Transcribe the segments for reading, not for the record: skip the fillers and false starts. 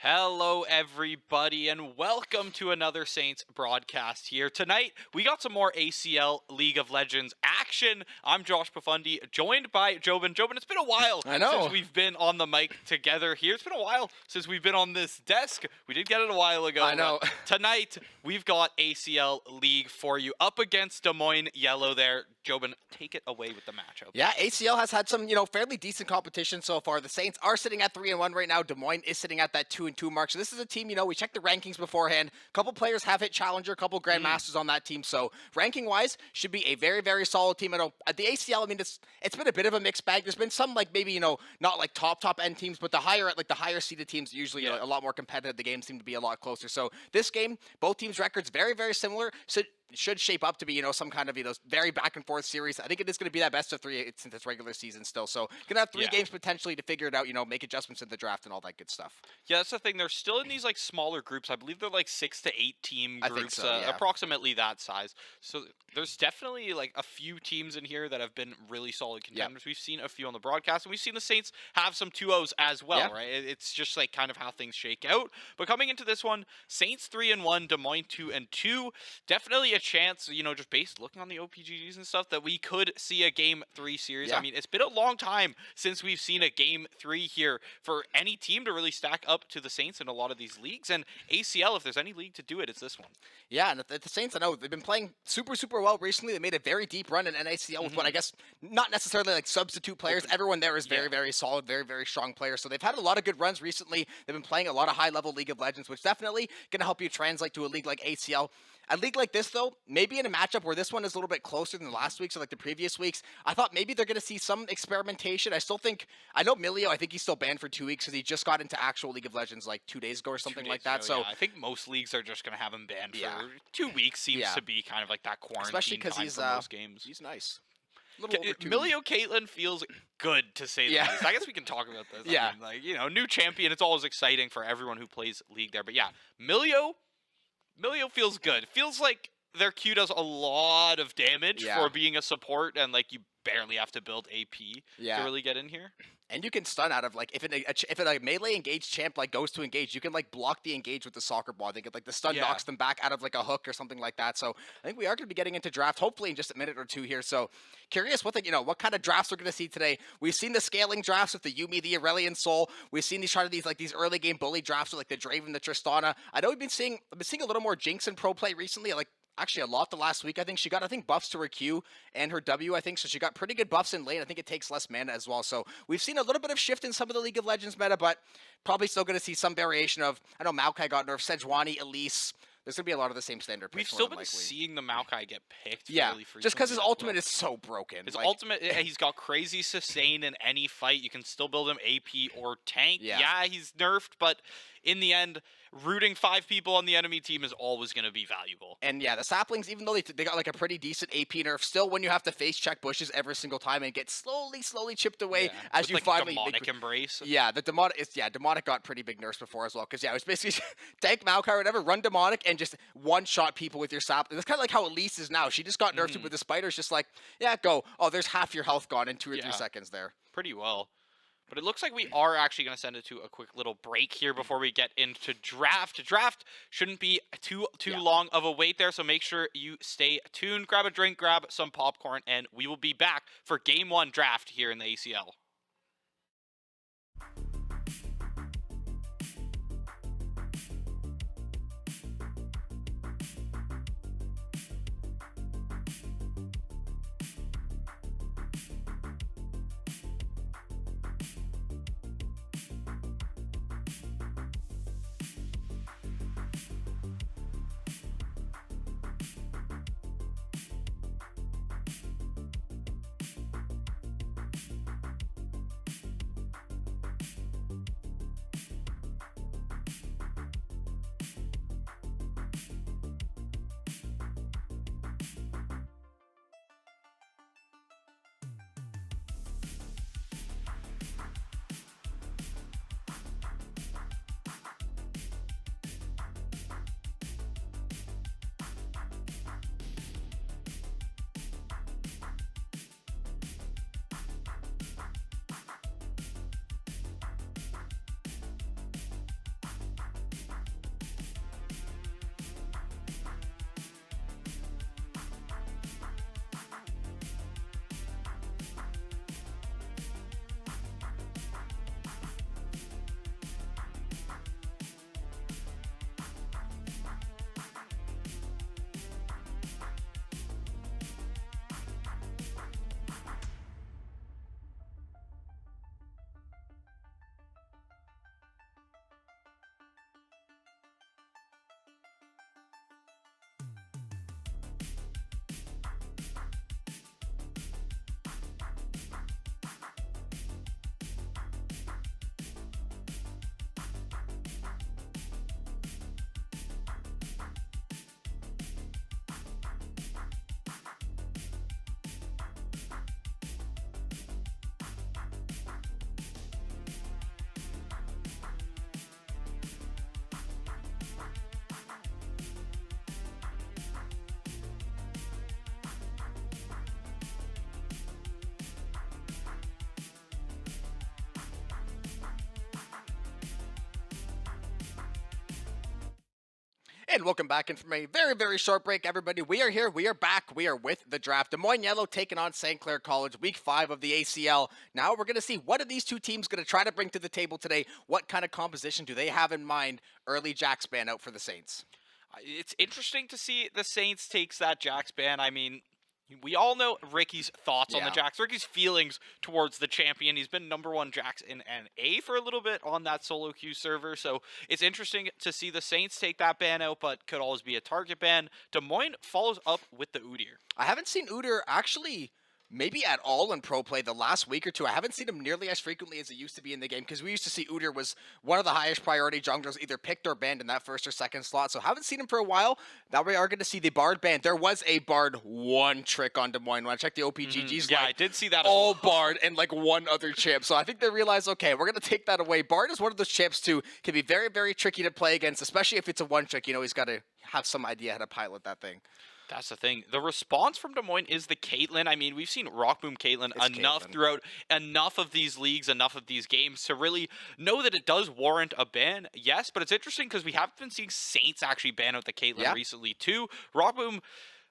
Hello, everybody, and welcome to another Saints broadcast here. Tonight, we got some more ACL League of Legends action. I'm Josh Profundi, joined by Jobin. Jobin, it's been a while since we've been on the mic together here. It's been a while since we've been on this desk. We did get it a while ago. I know. Tonight, we've got ACL League for you up against Des Moines Yellow there. Jobin, take it away with the matchup. Yeah, ACL has had some, fairly decent competition so far. The Saints are sitting at 3-1 right now. Des Moines is sitting at that 2-2 mark. So this is a team, we checked the rankings beforehand. A couple players have hit Challenger, a couple Grandmasters on that team. So ranking-wise, should be a very, very solid team. I know at the ACL, it's been a bit of a mixed bag. There's been some maybe, not like top end teams, but the higher seeded teams usually a lot more competitive. The games seem to be a lot closer. So this game, both teams' records very, very similar. So should shape up to be, some kind of, very back and forth series. I think it is going to be that best of three since it's regular season still. So going to have three games potentially to figure it out, make adjustments in the draft and all that good stuff. Yeah, that's the thing. They're still in these smaller groups. I believe they're 6 to 8 team groups, I think so, yeah. approximately that size. So there's definitely a few teams in here that have been really solid contenders. We've seen a few on the broadcast, and we've seen the Saints have some 2-0s as well, right? It's just kind of how things shake out. But coming into this one, Saints 3-1, Des Moines 2-2. Definitely a chance, just based looking on the OPGGs and stuff, that we could see a Game 3 series. I mean, it's been a long time since we've seen a Game 3 here for any team to really stack up to the Saints in a lot of these leagues. And ACL, if there's any league to do it, it's this one. Yeah, and the Saints, I know, they've been playing super, super well recently. They made a very deep run in NACL with what I guess not necessarily substitute players. Everyone there is very, very solid, very, very strong players. So they've had a lot of good runs recently. They've been playing a lot of high-level League of Legends, which definitely going to help you translate to a league like ACL. A league like this, though, maybe in a matchup where this one is a little bit closer than the last weeks or the previous weeks, I thought maybe they're going to see some experimentation. I know Milio, I think he's still banned for 2 weeks because he just got into actual League of Legends 2 days ago or something like that. So I think most leagues are just going to have him banned for 2 weeks. Seems to be kind of that quarantine, especially because he's most games. He's nice. Milio Caitlyn feels good, to say the least. I guess we can talk about this. I mean, new champion. It's always exciting for everyone who plays League there. But Milio feels good. Feels like their Q does a lot of damage for being a support, and you barely have to build AP to really get in here. And you can stun out of if a melee engaged champ goes to engage, you can block the engage with the soccer ball. I think the stun knocks them back out of a hook or something like that. So I think we are going to be getting into draft hopefully in just a minute or two here. So curious what kind of drafts we're going to see today. We've seen the scaling drafts with the Yuumi, the Aurelion Soul. We've seen these these early game bully drafts with the Draven, the Tristana. I know I've been seeing a little more Jinx in pro play recently. Actually, a lot the last week. I think she got, buffs to her Q and her W, I think. So she got pretty good buffs in lane. I think it takes less mana as well. So we've seen a little bit of shift in some of the League of Legends meta, but probably still going to see some variation of, I know Maokai got nerfed, Sejuani, Elise. There's going to be a lot of the same standard picks. We've still been seeing the Maokai get picked fairly frequently. Just because his ultimate is so broken. His ultimate, he's got crazy sustain in any fight. You can still build him AP or tank. Yeah, he's nerfed, but in the end, rooting 5 people on the enemy team is always going to be valuable. And the saplings, even though they got a pretty decent AP nerf, still when you have to face check bushes every single time and get slowly chipped away as you finally demonic embrace. Yeah, the demonic got pretty big nerfs before as well, because it was basically tank Maokai or whatever, run demonic and just one shot people with your sapling. That's kind of like how Elise is now. She just got nerfed with the spiders, just go. Oh, there's half your health gone in 2 or 3 seconds there. Pretty well. But it looks like we are actually going to send it to a quick little break here before we get into draft. Draft shouldn't be too long of a wait there, so make sure you stay tuned. Grab a drink, grab some popcorn, and we will be back for Game 1 draft here in the ACL. And welcome back in from a very, very short break, everybody. We are here. We are back. We are with the draft. Des Moines Yellow taking on St. Clair College, week 5 of the ACL. Now we're going to see what are these two teams going to try to bring to the table today. What kind of composition do they have in mind? Early Jacks ban out for the Saints. It's interesting to see the Saints takes that Jacks ban. I mean, we all know Ricky's thoughts on the Jacks, Ricky's feelings towards the champion. He's been #1 Jacks in NA for a little bit on that solo queue server, so it's interesting to see the Saints take that ban out, but could always be a target ban. Des Moines follows up with the Udyr. I haven't seen Udyr actually maybe at all in pro play the last week or two. I haven't seen him nearly as frequently as he used to be in the game, because we used to see Udyr was one of the highest priority junglers either picked or banned in that first or second slot. So haven't seen him for a while. Now we are going to see the Bard ban. There was a Bard one trick on Des Moines. When I checked the OPGGs, yeah, I did see that. All Bard and like one other champ. So I think they realized, okay, we're going to take that away. Bard is one of those champs too. Can be very, very tricky to play against, especially if it's a one trick. You know, he's got to have some idea how to pilot that thing. That's the thing. The response from Des Moines is the Caitlyn. I mean, we've seen Rock Boom Caitlyn enough throughout enough of these leagues, enough of these games to really know that it does warrant a ban. Yes, but it's interesting because we have been seeing Saints actually ban out the Caitlyn recently too. Rock Boom,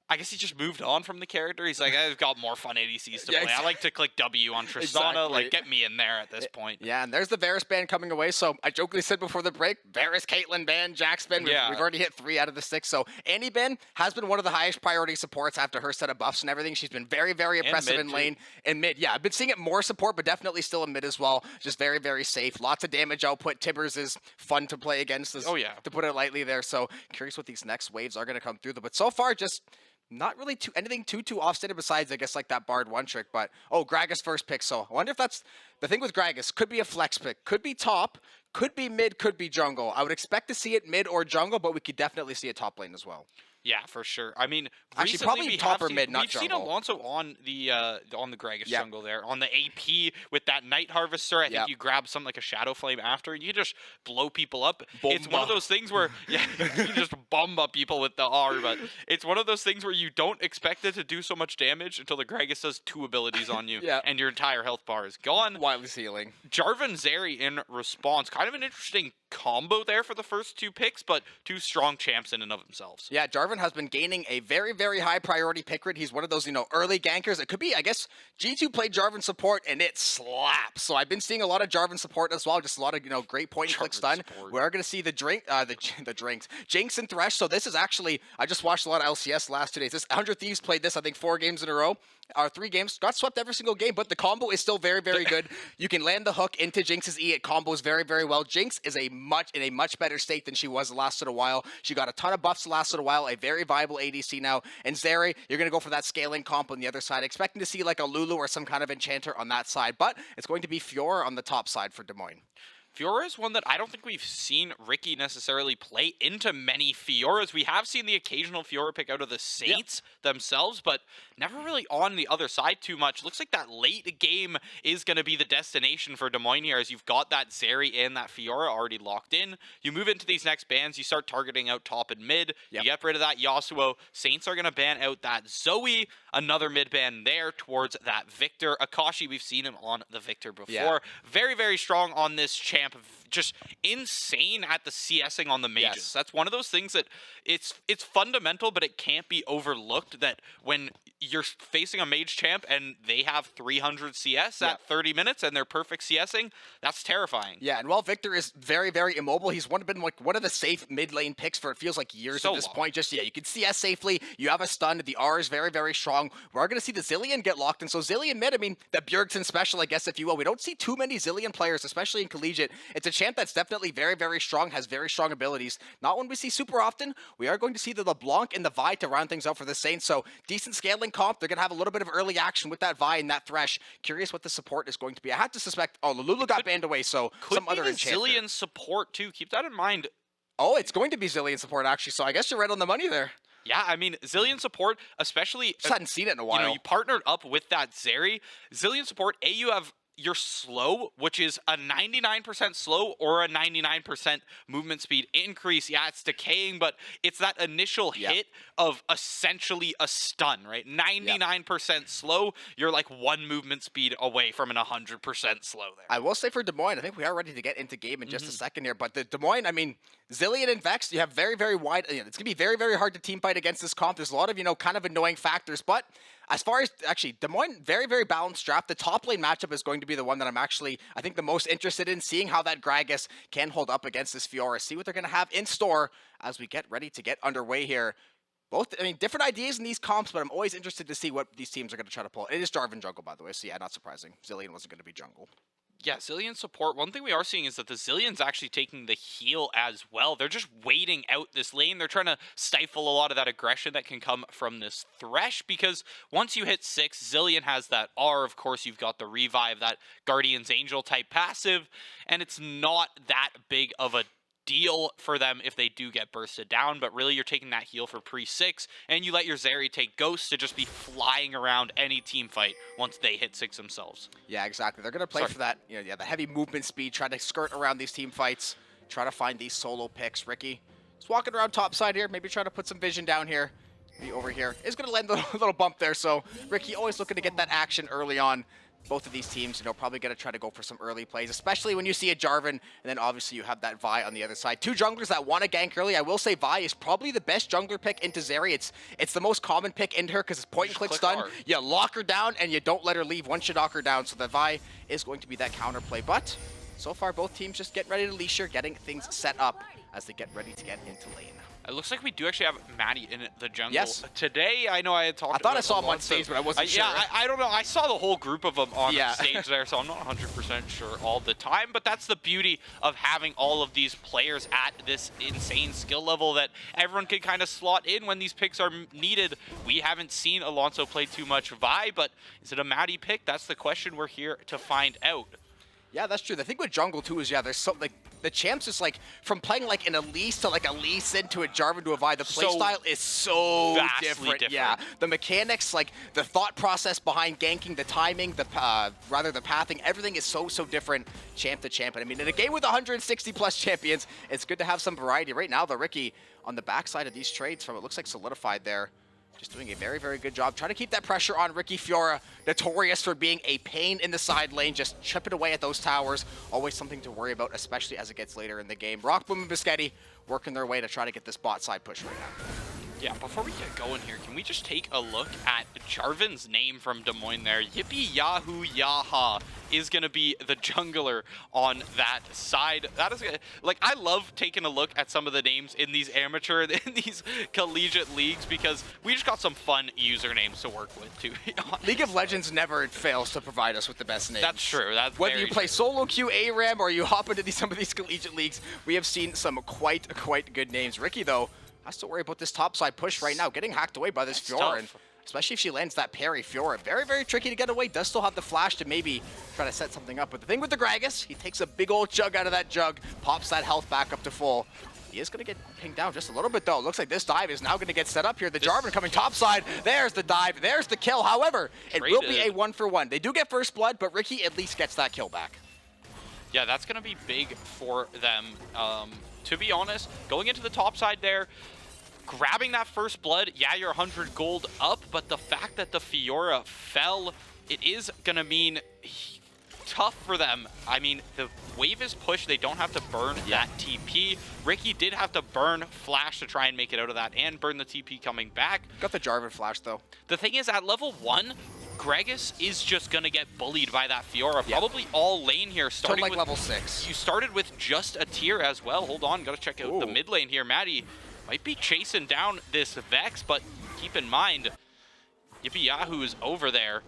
I guess he just moved on from the character. He's like, I've got more fun ADCs to play. I like to click W on Tristana. Like, get me in there at this point. Yeah, and there's the Varus ban coming away. So I jokingly said before the break, Varus, Caitlyn ban, Jax ban. We've already hit 3 out of the 6. So Annie ban has been one of the highest priority supports after her set of buffs and everything. She's been very, very impressive in lane and mid. Yeah, I've been seeing it more support, but definitely still in mid as well. Just very, very safe. Lots of damage output. Tibbers is fun to play against, to put it lightly there. So curious what these next waves are going to come through. But so far, just not really anything too offstated besides, I guess, like that Bard one trick. But, Gragas first pick. So I wonder if that's the thing with Gragas. Could be a flex pick. Could be top. Could be mid. Could be jungle. I would expect to see it mid or jungle, but we could definitely see a top lane as well. Yeah, for sure. I mean, actually, probably top or mid, not jungle. We've seen Alonso on the Gragas jungle there, on the AP with that Night Harvester. I think you grab something like a Shadow Flame after, and you just blow people up. Bomba. It's one of those things where you just bomba people with the R, but it's one of those things where you don't expect it to do so much damage until the Gragas does 2 abilities on you, and your entire health bar is gone. Wildly healing. Jarvan Zeri in response, kind of an interesting combo there for the first 2 picks, but 2 strong champs in and of themselves. Yeah, Jarvan has been gaining a very, very high priority pick rate. He's one of those, early gankers. It could be, I guess, G2 played Jarvan support and it slaps. So I've been seeing a lot of Jarvan support as well. Just a lot of, great point and click stun. We are going to see the drinks, Jinx and Thresh. So this is actually, I just watched a lot of LCS last 2 days. This 100 Thieves played this, I think, 4 games in a row. 3 games, got swept every single game, but the combo is still very, very good. You can land the hook into Jinx's E. It combos very, very well. Jinx is in a much better state than she was the last little while. She got a ton of buffs the last little while, a very viable ADC now. And Zeri, you're going to go for that scaling comp on the other side, expecting to see like a Lulu or some kind of enchanter on that side, but it's going to be Fiora on the top side for Des Moines. Fiora is one that I don't think we've seen Ricky necessarily play into many Fioras. We have seen the occasional Fiora pick out of the Saints themselves, but never really on the other side too much. Looks like that late game is going to be the destination for Des Moines here, as you've got that Zeri and that Fiora already locked in. You move into these next bans, you start targeting out top and mid. You get rid of that Yasuo. Saints are going to ban out that Zoe, another mid ban there towards that Victor. Akashi, we've seen him on the Victor before. Very, very strong on this champ. Just insane at the CSing on the mages. That's one of those things that it's fundamental, but it can't be overlooked that when you're facing a mage champ and they have 300 CS at 30 minutes and they're perfect CSing, that's terrifying. Yeah, and while Victor is very, very immobile, he's been like one of the safe mid lane picks for it feels like years at this point. Just you can CS safely. You have a stun. The R is very, very strong. We're going to see the Zilean get locked in. So Zilean mid, I mean, the Bjergsen special, I guess, if you will. We don't see too many Zilean players, especially in collegiate. It's a champ that's definitely very, very strong, has very strong abilities. Not one we see super often. We are going to see the LeBlanc and the Vi to round things out for the Saints. So decent scaling comp. They're going to have a little bit of early action with that Vi and that Thresh. Curious what the support is going to be. I have to suspect, Lulu got banned away, so some other enchanter. Zilean support too. Keep that in mind. Oh, it's going to be Zilean support actually, so I guess you're right on the money there. Yeah, I mean, Zilean support, especially... Just hadn't seen it in a while. You partnered up with that Zeri. Zilean support, you have you're slow, which is a 99% slow or a 99% movement speed increase. Yeah, it's decaying, but it's that initial hit of essentially a stun, right? 99% slow, you're like 1 movement speed away from an 100% slow there. I will say for Des Moines, I think we are ready to get into game in just a second here, but the Des Moines, I mean, Zillion and Vex, you have very, very wide, it's going to be very, very hard to team fight against this comp. There's a lot of, kind of annoying factors, but as far as, actually, Des Moines, very, very balanced draft. The top lane matchup is going to be the one that I'm actually, I think, the most interested in, seeing how that Gragas can hold up against this Fiora, see what they're going to have in store as we get ready to get underway here. Both, I mean, different ideas in these comps, but I'm always interested to see what these teams are going to try to pull. It is Jarvan jungle, by the way, so yeah, not surprising. Zillion wasn't going to be jungle. Yeah, Zillion support. One thing we are seeing is that the Zillion's actually taking the heal as well. They're just waiting out this lane. They're trying to stifle a lot of that aggression that can come from this Thresh, because once you hit 6, Zillion has that R. Of course, you've got the revive, that Guardian's Angel type passive, and it's not that big of a deal for them if they do get bursted down, but really you're taking that heal for pre-6, and you let your Zeri take Ghost to just be flying around any team fight once they hit 6 themselves. Yeah, exactly. They're going to play for that, the heavy movement speed, try to skirt around these team fights, try to find these solo picks. Ricky is walking around top side here, maybe try to put some vision down here. Maybe over here is going to land a little bump there, so Ricky always looking to get that action early on. Both of these teams, probably going to try to go for some early plays, especially when you see a Jarvan, and then obviously you have that Vi on the other side. 2 junglers that want to gank early. I will say Vi is probably the best jungler pick into Zeri. It's the most common pick into her because it's point and click stun. R. You lock her down, and you don't let her leave once you knock her down, so the Vi is going to be that counter play. But so far, both teams just getting ready to leash her, getting things set up as they get ready to get into lane. It looks like we do actually have Maddie in the jungle. Yes. Today, I know I had talked I thought about I saw him on stage, but I wasn't sure. Yeah, I don't know. I saw the whole group of them on stage there, so I'm not 100% sure all the time. But that's the beauty of having all of these players at this insane skill level, that everyone can kind of slot in when these picks are needed. We haven't seen Alonso play too much Vi, but is it a Maddie pick? That's the question we're here to find out. Yeah, that's true. The thing with jungle, too, is, there's so, the champs is, from playing, an Elise to, a Lee Sin to a Jarvan to a Vi, the playstyle is so different. Yeah, the mechanics, the thought process behind ganking, the timing, the pathing, everything is so different champ to champ. And I mean, in a game with 160-plus champions, it's good to have some variety. Right now, the Ricky on the backside of these trades from, it looks like Solidified there, just doing a very, very good job. Trying to keep that pressure on Ricky Fiora, notorious for being a pain in the side lane, just chipping away at those towers. Always something to worry about, especially as it gets later in the game. Rockboom and Biscotti working their way to try to get this bot side push right now. Yeah, before we get going here, can we just take a look at Jarvan's name from Des Moines there? Yippee Yahoo Yaha is going to be the jungler on that side. That is, I love taking a look at some of the names in these amateur, in these collegiate leagues, because we just got some fun usernames to work with, too. League of Legends never fails to provide us with the best names. That's true. That's Whether you play solo queue, ARAM, or you hop into some of these collegiate leagues, we have seen some quite good names. Ricky, though, has to worry about this topside push right now, getting hacked away by this Fiora, and especially if she lands that parry. Fiora, very, very tricky to get away, does still have the flash to maybe try to set something up. But the thing with the Gragas, he takes a big old chug out of that jug, pops that health back up to full. He is going to get pinged down just a little bit, though. Looks like this dive is now going to get set up here. The Jarvan coming topside. There's the dive. There's the kill. However, it will be a 1-for-1. They do get first blood, but Ricky at least gets that kill back. Yeah, that's going to be big for them. To be honest, going into the top side there, grabbing that first blood, yeah, you're 100 gold up, but the fact that the Fiora fell, it is going to mean tough for them. I mean, the wave is pushed. They don't have to burn that TP. Ricky did have to burn Flash to try and make it out of that and burn the TP coming back. Got the Jarvan Flash, though. The thing is, at level 1, Gragas is just going to get bullied by that Fiora. Probably all lane here. Starting with level 6. You started with just a tier as well. Hold on. Got to check out the mid lane here. Maddie might be chasing down this Vex, but keep in mind, Yippee Yahoo is over there.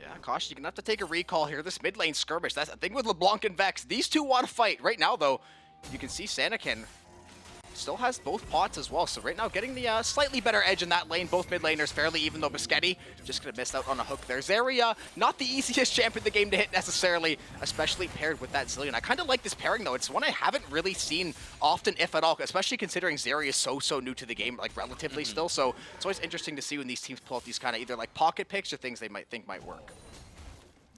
Yeah, caution, you're going to have to take a recall here. This mid lane skirmish, that's the thing with LeBlanc and Vex. These two want to fight. Right now, though, you can see Sanakin still has both pots as well. So right now, getting the slightly better edge in that lane. Both mid laners fairly even, though Biscotti just going to miss out on a hook there. Zeri, not the easiest champ in the game to hit necessarily, especially paired with that Zillion. I kind of like this pairing, though. It's one I haven't really seen often, if at all, especially considering Zeri is so new to the game, relatively still. So it's always interesting to see when these teams pull out these kind of either pocket picks or things they might think might work.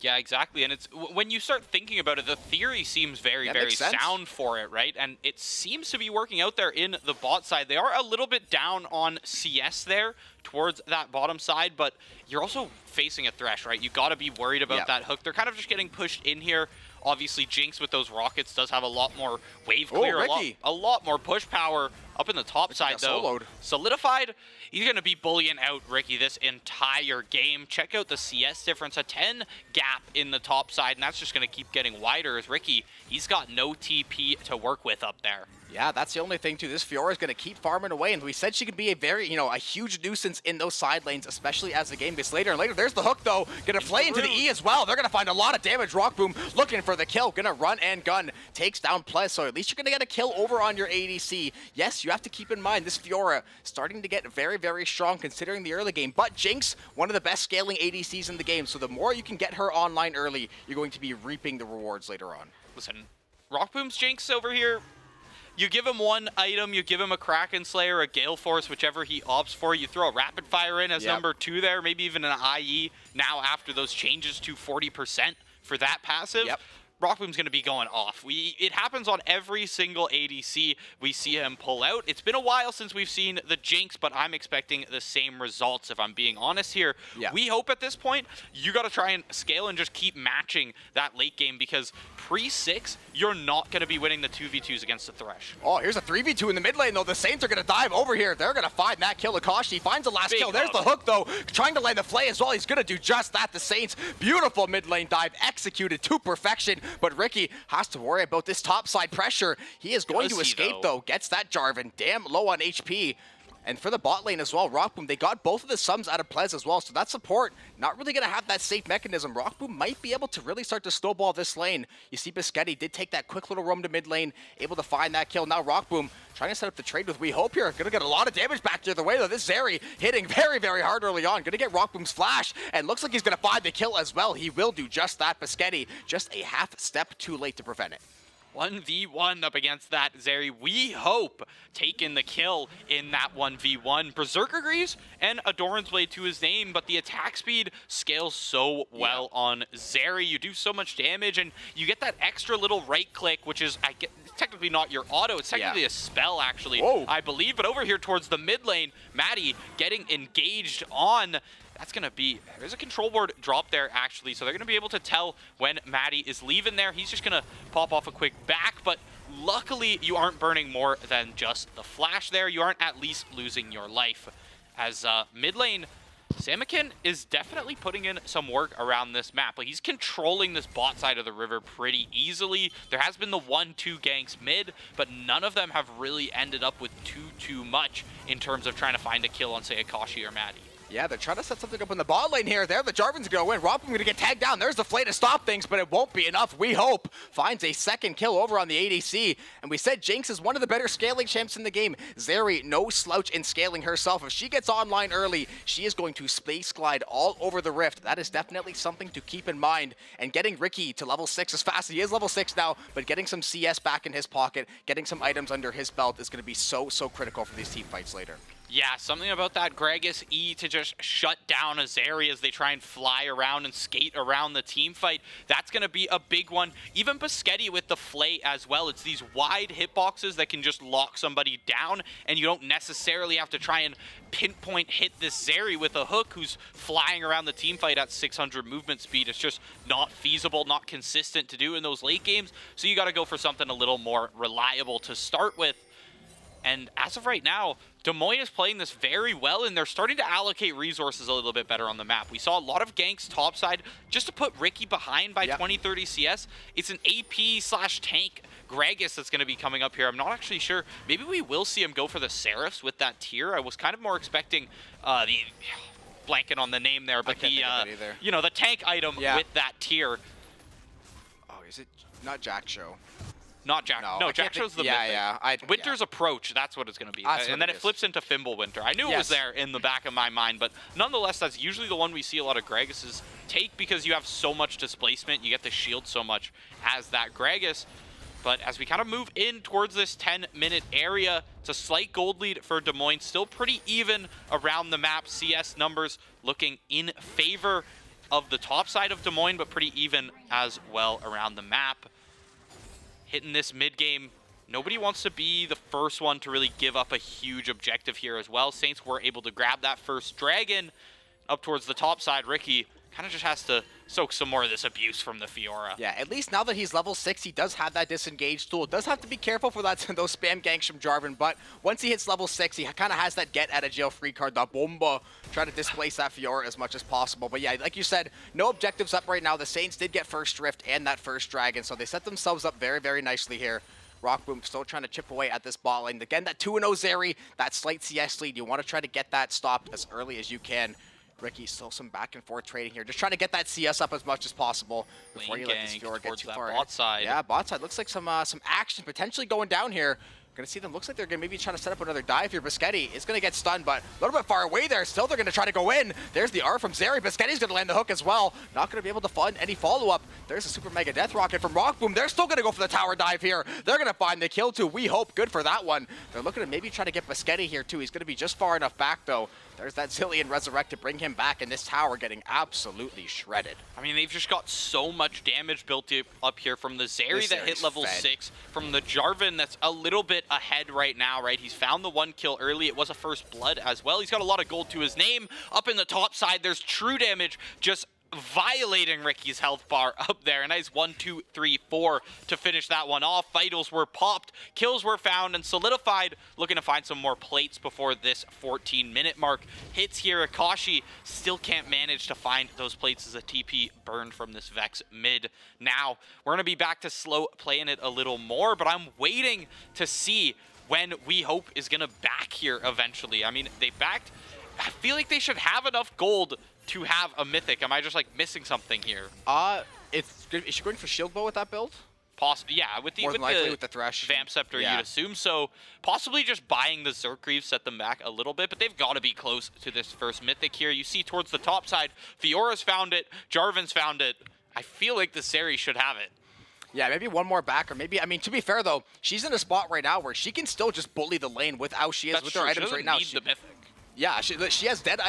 Yeah, exactly. And it's when you start thinking about it, the theory seems very, That very makes sense. sound for it, right? And it seems to be working out there in the bot side. They are a little bit down on CS there towards that bottom side, but you're also facing a Thresh, right? You got to be worried about that hook. They're kind of just getting pushed in here. Obviously, Jinx with those rockets does have a lot more wave clear, a lot more push power up in the top side, though. Soloed. Solidified, he's going to be bullying out Ricky this entire game. Check out the CS difference, a 10 gap in the top side, and that's just going to keep getting wider as Ricky, he's got no TP to work with up there. Yeah, that's the only thing, too. This Fiora is going to keep farming away, and we said she could be a very, a huge nuisance in those side lanes, especially as the game gets later and later. There's the hook, though. Going to play into the E as well. They're going to find a lot of damage. Rockboom looking for the kill. Going to run and gun. Takes down Plez, so at least you're going to get a kill over on your ADC. Yes, you have to keep in mind this Fiora starting to get very, very strong considering the early game, but Jinx, one of the best scaling ADCs in the game, so the more you can get her online early, you're going to be reaping the rewards later on. Listen, Rockboom's Jinx over here, you give him one item, you give him a Kraken Slayer, a Gale Force, whichever he opts for. You throw a Rapid Fire in as number 2 there, maybe even an IE now after those changes to 40% for that passive. Rockboom's going to be going off. It happens on every single ADC we see him pull out. It's been a while since we've seen the Jinx, but I'm expecting the same results if I'm being honest here. We hope at this point you got to try and scale and just keep matching that late game because pre-6, you're not going to be winning the 2v2s against the Thresh. Oh, here's a 3v2 in the mid lane, though. The Saints are going to dive over here. They're going to find that kill. Akashi finds the last kill. There's the hook, though. Trying to land the flay as well. He's going to do just that. The Saints, beautiful mid lane dive, executed to perfection. But Ricky has to worry about this top side pressure. He is going to escape, though. Gets that Jarvan. Damn low on HP. And for the bot lane as well, Rockboom, they got both of the sums out of Plez as well, so that support not really going to have that safe mechanism. Rockboom might be able to really start to snowball this lane. You see Biscotti did take that quick little roam to mid lane, able to find that kill. Now Rockboom trying to set up the trade with We Hope here. Going to get a lot of damage back the other way, though. This Zeri hitting very, very hard early on. Going to get Rockboom's flash, and looks like he's going to find the kill as well. He will do just that. Biscotti just a half step too late to prevent it. 1v1 up against that Zeri. We Hope taking the kill in that 1v1. Berserker Greaves and Adoran's Blade to his name, but the attack speed scales so well on Zeri. You do so much damage, and you get that extra little right click, which is technically not your auto. It's technically a spell, actually, I believe. But over here towards the mid lane, Maddie getting engaged on. That's going to be, there's a control board drop there, actually, so they're going to be able to tell when Maddie is leaving there. He's just going to pop off a quick back, but luckily you aren't burning more than just the flash there. You aren't at least losing your life. As mid lane, Samakin is definitely putting in some work around this map. Like, he's controlling this bot side of the river pretty easily. There has been the 1-2 ganks mid, but none of them have really ended up with too much in terms of trying to find a kill on, say, Akashi or Maddie. Yeah, they're trying to set something up in the bot lane here. There, the Jarvan's going to win. Rockboom going to get tagged down. There's the flay to stop things, but it won't be enough. We Hope finds a second kill over on the ADC. And we said Jinx is one of the better scaling champs in the game. Zeri, no slouch in scaling herself. If she gets online early, she is going to space glide all over the Rift. That is definitely something to keep in mind. And getting Ricky to level 6 as fast. He is level 6 now, but getting some CS back in his pocket, getting some items under his belt is going to be so critical for these team fights later. Yeah, something about that Gragas E to just shut down a Zeri as they try and fly around and skate around the team fight. That's going to be a big one. Even Biscotti with the flay as well. It's these wide hitboxes that can just lock somebody down, and you don't necessarily have to try and pinpoint hit this Zeri with a hook who's flying around the team fight at 600 movement speed. It's just not feasible, not consistent to do in those late games, so you got to go for something a little more reliable to start with. And as of right now, Des Moines is playing this very well, and they're starting to allocate resources a little bit better on the map. We saw a lot of ganks topside just to put Ricky behind by 20-30 CS. It's an AP/tank Gragas that's going to be coming up here. I'm not actually sure. Maybe we will see him go for the Seraphs with that tier. I was kind of more expecting the blanking on the name there, but the tank item with that tier. Oh, is it not Jack Show? Not Jack. No, Jack Show's the Winter's Approach. That's what it's going to be. And then it flips into Fimbulwinter. I knew it was there in the back of my mind, but nonetheless, that's usually the one we see a lot of Gragas's take because you have so much displacement. You get the shield so much as that Gragas. But as we kind of move in towards this 10-minute area, it's a slight gold lead for Des Moines. Still pretty even around the map. CS numbers looking in favor. of the top side of Des Moines, but pretty even as well around the map. Hitting this mid game. Nobody wants to be the first one to really give up a huge objective here as well. Saints were able to grab that first dragon up towards the top side. Ricky kind of just has to soak some more of this abuse from the Fiora. Yeah, at least now that he's level 6, he does have that disengage tool. Does have to be careful for that those spam ganks from Jarvan, but once he hits level 6, he kind of has that get out of jail free card, the Bomba, trying to displace that Fiora as much as possible. But yeah, like you said, no objectives up right now. The Saints did get first Rift and that first Dragon, so they set themselves up very, very nicely here. Rockboom still trying to chip away at this bot lane. Again, that 2-0 Zeri, that slight CS lead, you want to try to get that stopped as early as you can. Ricky, still some back and forth trading here. Just trying to get that CS up as much as possible before you let this Fiora get too far. Bot side. Yeah, bot side. Looks like some action potentially going down here. Gonna see them. Looks like they're gonna maybe trying to set up another dive here. Biscotti is gonna get stunned, but a little bit far away there. Still, they're gonna try to go in. There's the R from Zeri. Biscotti's gonna land the hook as well. Not gonna be able to fund any follow-up. There's a super mega death rocket from Rockboom. They're still gonna go for the tower dive here. They're gonna find the kill too. We hope. Good for that one. They're looking to maybe try to get Biscotti here too. He's gonna be just far enough back though. There's that Zilean resurrect to bring him back, and this tower getting absolutely shredded. I mean, they've just got so much damage built up here from the Zeri that hit level 6, from the Jarvan that's a little bit ahead right now, right? He's found the 1 kill early. It was a first blood as well. He's got a lot of gold to his name. Up in the top side, there's true damage just violating Ricky's health bar up there. A nice 1, 2, 3, 4 to finish that one off. Vitals were popped, kills were found and solidified. Looking to find some more plates before this 14-minute mark hits here. Akashi still can't manage to find those plates as a TP burned from this Vex mid. Now, we're going to be back to slow playing it a little more, but I'm waiting to see when We Hope is going to back here eventually. I mean, they backed. I feel like they should have enough gold to have a mythic. Am I just like missing something here? Is she going for shield bow with that build? Yeah, with More than likely with the Thresh. Vamp Scepter, you'd assume. So possibly just buying the Zergreaves set them back a little bit, but they've got to be close to this first mythic here. You see towards the top side, Fiora's found it, Jarvan's found it. I feel like the Zeri should have it. Yeah, maybe one more back, or maybe, I mean, to be fair though, she's in a spot right now where she can still just bully the lane with how she is with her items right now. She doesn't need the mythic. Yeah, she has dead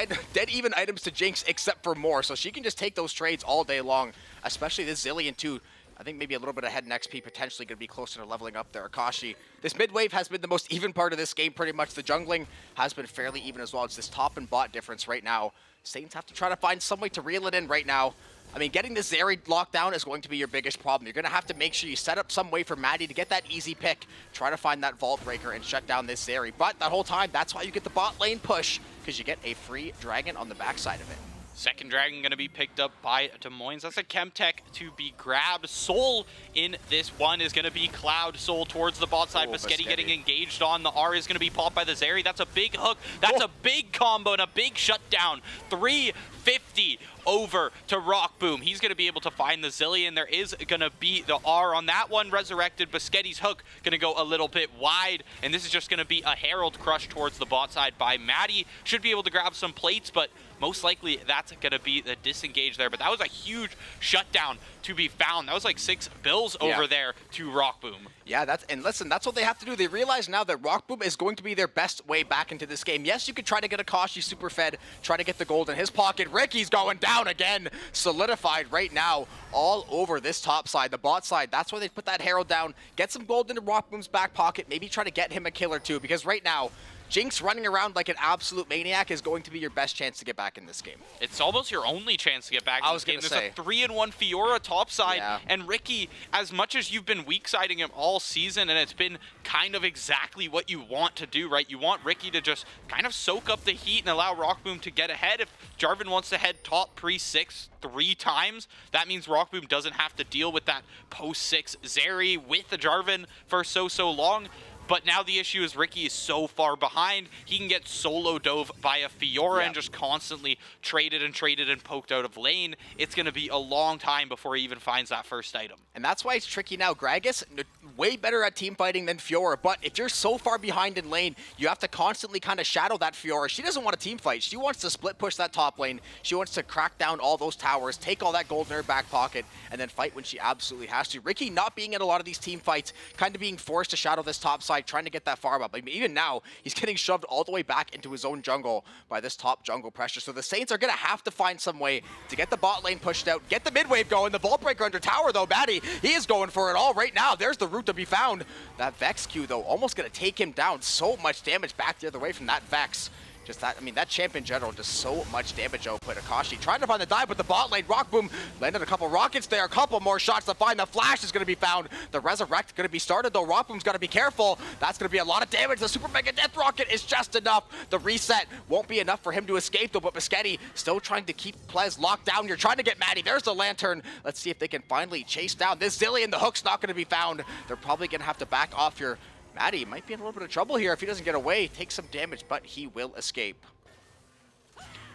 even items to Jinx except for more, so she can just take those trades all day long, especially this Zilean too. I think maybe a little bit ahead in XP, potentially going to be closer to leveling up there. Akashi, this mid wave has been the most even part of this game pretty much. The jungling has been fairly even as well. It's this top and bot difference right now. Saints have to try to find some way to reel it in right now. I mean, getting this Zeri locked down is going to be your biggest problem. You're going to have to make sure you set up some way for Maddie to get that easy pick, try to find that Vault Breaker and shut down this Zeri. But that whole time, that's why you get the bot lane push, because you get a free dragon on the backside of it. Second dragon going to be picked up by Des Moines. That's a Chemtech to be grabbed. Soul in this one is going to be Cloud. Soul towards the bot side. Biscotti getting engaged on. The R is going to be popped by the Zeri. That's a big hook. That's a big combo and a big shutdown. 350 over to Rockboom. He's going to be able to find the Zilean. There is going to be the R on that one. Resurrected. Biscotti's hook going to go a little bit wide. And this is just going to be a Herald crush towards the bot side by Maddie. Should be able to grab some plates, but most likely that's going to be the disengage there. But that was a huge shutdown to be found. That was like 6 bills over there to Rockboom. Yeah, and listen, that's what they have to do. They realize now that Rockboom is going to be their best way back into this game. Yes, you could try to get Akashi super fed, try to get the gold in his pocket. Ricky's going down again. Solidified right now all over this top side, the bot side. That's why they put that Herald down. Get some gold into Rockboom's back pocket. Maybe try to get him a kill or two, because right now, Jinx running around like an absolute maniac is going to be your best chance to get back in this game. It's almost your only chance to get back in this game. There's a 3-1 Fiora topside, and Ricky, as much as you've been weak-siding him all season, and it's been kind of exactly what you want to do, right? You want Ricky to just kind of soak up the heat and allow Rockboom to get ahead. If Jarvan wants to head top pre-6 3 times, that means Rockboom doesn't have to deal with that post-6 Zeri with the Jarvan for so long. But now the issue is Ricky is so far behind, he can get solo dove by a Fiora and just constantly traded and poked out of lane. It's going to be a long time before he even finds that first item. And that's why it's tricky now. Gragas, way better at team fighting than Fiora, but if you're so far behind in lane, you have to constantly kind of shadow that Fiora. She doesn't want a team fight. She wants to split push that top lane. She wants to crack down all those towers, take all that gold in her back pocket, and then fight when she absolutely has to. Riki not being in a lot of these team fights, kind of being forced to shadow this top side, trying to get that farm up. I mean, even now, he's getting shoved all the way back into his own jungle by this top jungle pressure. So the Saints are going to have to find some way to get the bot lane pushed out, get the mid wave going. The Vault Breaker under tower, though, Maddie, he is going for it all right now. There's the route to be found. That Vex Q, though, almost going to take him down. So much damage back the other way from that Vex. Just that, I mean, that champ in general, just so much damage output. Akashi trying to find the dive, but the bot lane, Rock Boom, landed a couple rockets there, a couple more shots to find. The flash is going to be found. The Resurrect going to be started, though. Rock Boom's got to be careful. That's going to be a lot of damage. The Super Mega Death Rocket is just enough. The reset won't be enough for him to escape, though, but Biscotti still trying to keep Plez locked down. You're trying to get Maddie. There's the Lantern. Let's see if they can finally chase down this Zillion. The hook's not going to be found. They're probably going to have to back off here. Maddie might be in a little bit of trouble here if he doesn't get away. Take some damage, but he will escape.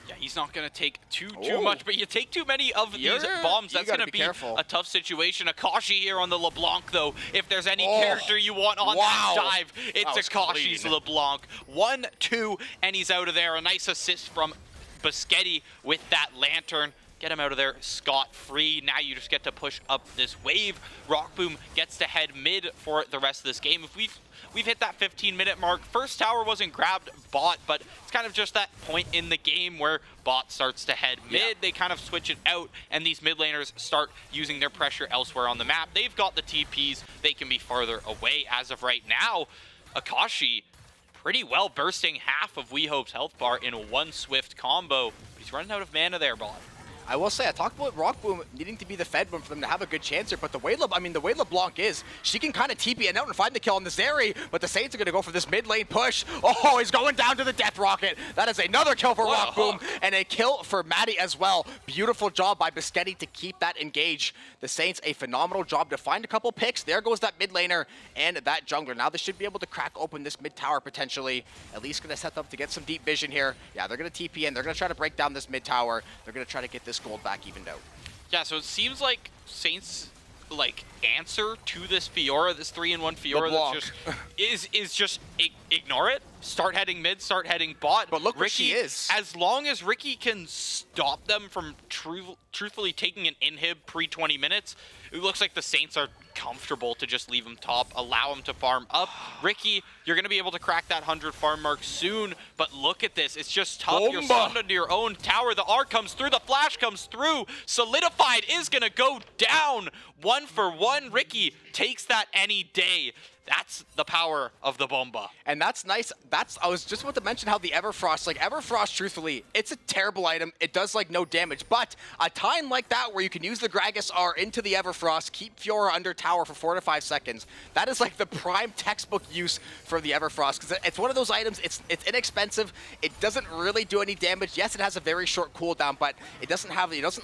Yeah, he's not going to take too much, but you take too many of these bombs, that's going to be a tough situation. Akashi here on the LeBlanc, though. If there's any character you want on that dive, it's Akashi's LeBlanc. 1-2, and he's out of there. A nice assist from Biscotti with that Lantern. Get him out of there scot-free. Now you just get to push up this wave. Rock Boom gets to head mid for the rest of this game. If we've hit that 15-minute mark. First tower wasn't grabbed bot, but it's kind of just that point in the game where bot starts to head mid. Yeah. They kind of switch it out, and these mid laners start using their pressure elsewhere on the map. They've got the TPs. They can be farther away as of right now. Akashi pretty well bursting half of WeHope's health bar in one swift combo. But he's running out of mana there, bot. I will say, I talked about Rock Boom needing to be the fed one for them to have a good chance here, but the way LeBlanc is, she can kind of TP it out and find the kill on the Zeri, but the Saints are going to go for this mid lane push. Oh, he's going down to the Death Rocket. That is another kill for Rock Boom, and a kill for Maddie as well. Beautiful job by Biscotti to keep that engaged. The Saints, a phenomenal job to find a couple picks. There goes that mid laner and that jungler. Now they should be able to crack open this mid tower potentially. At least going to set up to get some deep vision here. Yeah, they're going to TP in. They're going to try to break down this mid tower. They're going to try to get this gold back evened out. Yeah, so it seems like Saints answer to this Fiora, this 3-in-1 Fiora that's just is just ignore it. Start heading mid, start heading bot. But look where she is. As long as Riki can stop them from truthfully taking an inhib pre-20 minutes, it looks like the Saints are comfortable to just leave him top, allow him to farm up. Riki, you're going to be able to crack that 100 farm mark soon, but look at this. It's just tough. Bomba. You're stunned under your own tower. The R comes through. The flash comes through. Solidified is going to go down. 1-for-1. Riki takes that any day. That's the power of the Bomba. And that's nice. I was just about to mention how the Everfrost, Everfrost, truthfully, it's a terrible item. It does, no damage. But a time like that where you can use the Gragas R into the Everfrost, keep Fiora under tower for 4 to 5 seconds, that is, the prime textbook use for the Everfrost. Because it's one of those items, it's inexpensive. It doesn't really do any damage. Yes, it has a very short cooldown, but it doesn't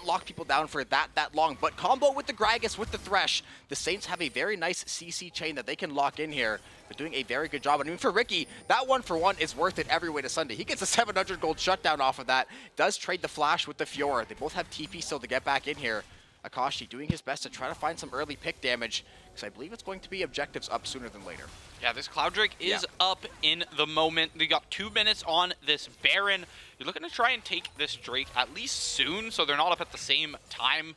lock people down for that long. But combo with the Gragas, with the Thresh, the Saints have a very nice CC chain that they can lock in here. They're doing a very good job. I mean, for Riki, that 1-for-1 is worth it every way to Sunday. He gets a 700 gold shutdown off of that. Does trade the flash with the Fiora. They both have TP still to get back in here. Akashi doing his best to try to find some early pick damage, because I believe it's going to be objectives up sooner than later. Yeah, this Cloud Drake is up in the moment. They got 2 minutes on this Baron. You're looking to try and take this Drake at least soon, so they're not up at the same time,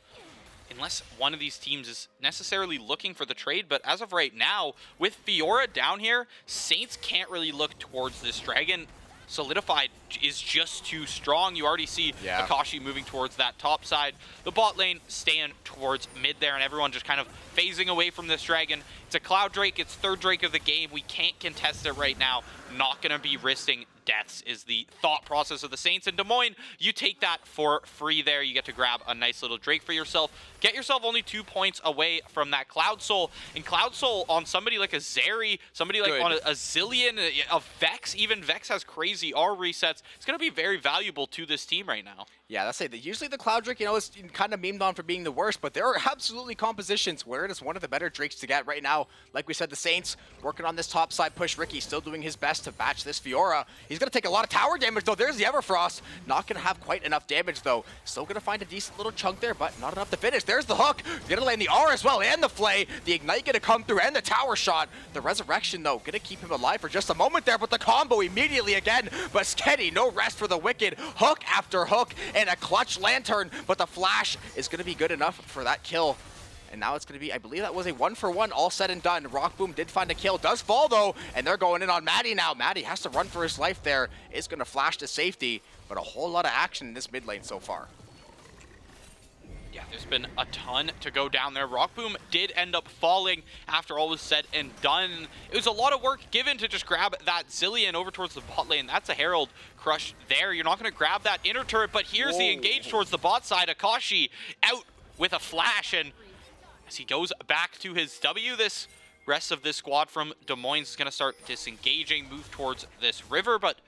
unless one of these teams is necessarily looking for the trade. But as of right now, with Fiora down here, Saints can't really look towards this dragon. Solidified is just too strong. You already see Akashi moving towards that top side. The bot lane staying towards mid there, and everyone just kind of phasing away from this dragon. It's a Cloud Drake. It's third Drake of the game. We can't contest it right now. Not going to be risking deaths is the thought process of the Saints. In Des Moines, you take that for free there. You get to grab a nice little Drake for yourself. Get yourself only 2 points away from that Cloud Soul. And Cloud Soul on somebody like a Zeri, somebody on a Zillion, a Vex, even Vex has crazy R resets. It's going to be very valuable to this team right now. Yeah, that's it. Usually the Cloud Drake, is kind of memed on for being the worst, but there are absolutely compositions where it is one of the better Drakes to get right now. now. Like we said, the Saints working on this top side push. Ricky still doing his best to batch this Fiora. He's going to take a lot of tower damage, though. There's the Everfrost. Not going to have quite enough damage, though. Still going to find a decent little chunk there, but not enough to finish. There's the hook. Going to land the R as well, and the Flay. The Ignite going to come through, and the tower shot. The Resurrection, though, going to keep him alive for just a moment there, but the combo immediately again. Basketti, no rest for the Wicked. Hook after hook, and a clutch Lantern, but the flash is going to be good enough for that kill. And now it's going to be, I believe that was a 1-for-1, all said and done. Rockboom did find a kill, does fall though, and they're going in on Maddie now. Maddie has to run for his life there, is going to flash to safety, but a whole lot of action in this mid lane so far. Yeah, there's been a ton to go down there. Rockboom did end up falling after all was said and done. It was a lot of work given to just grab that Zilean over towards the bot lane. That's a Herald crush there. You're not going to grab that inner turret, but here's the engage towards the bot side. Akashi out with a flash, and as he goes back to his W, this rest of this squad from Des Moines is going to start disengaging, move towards this river, but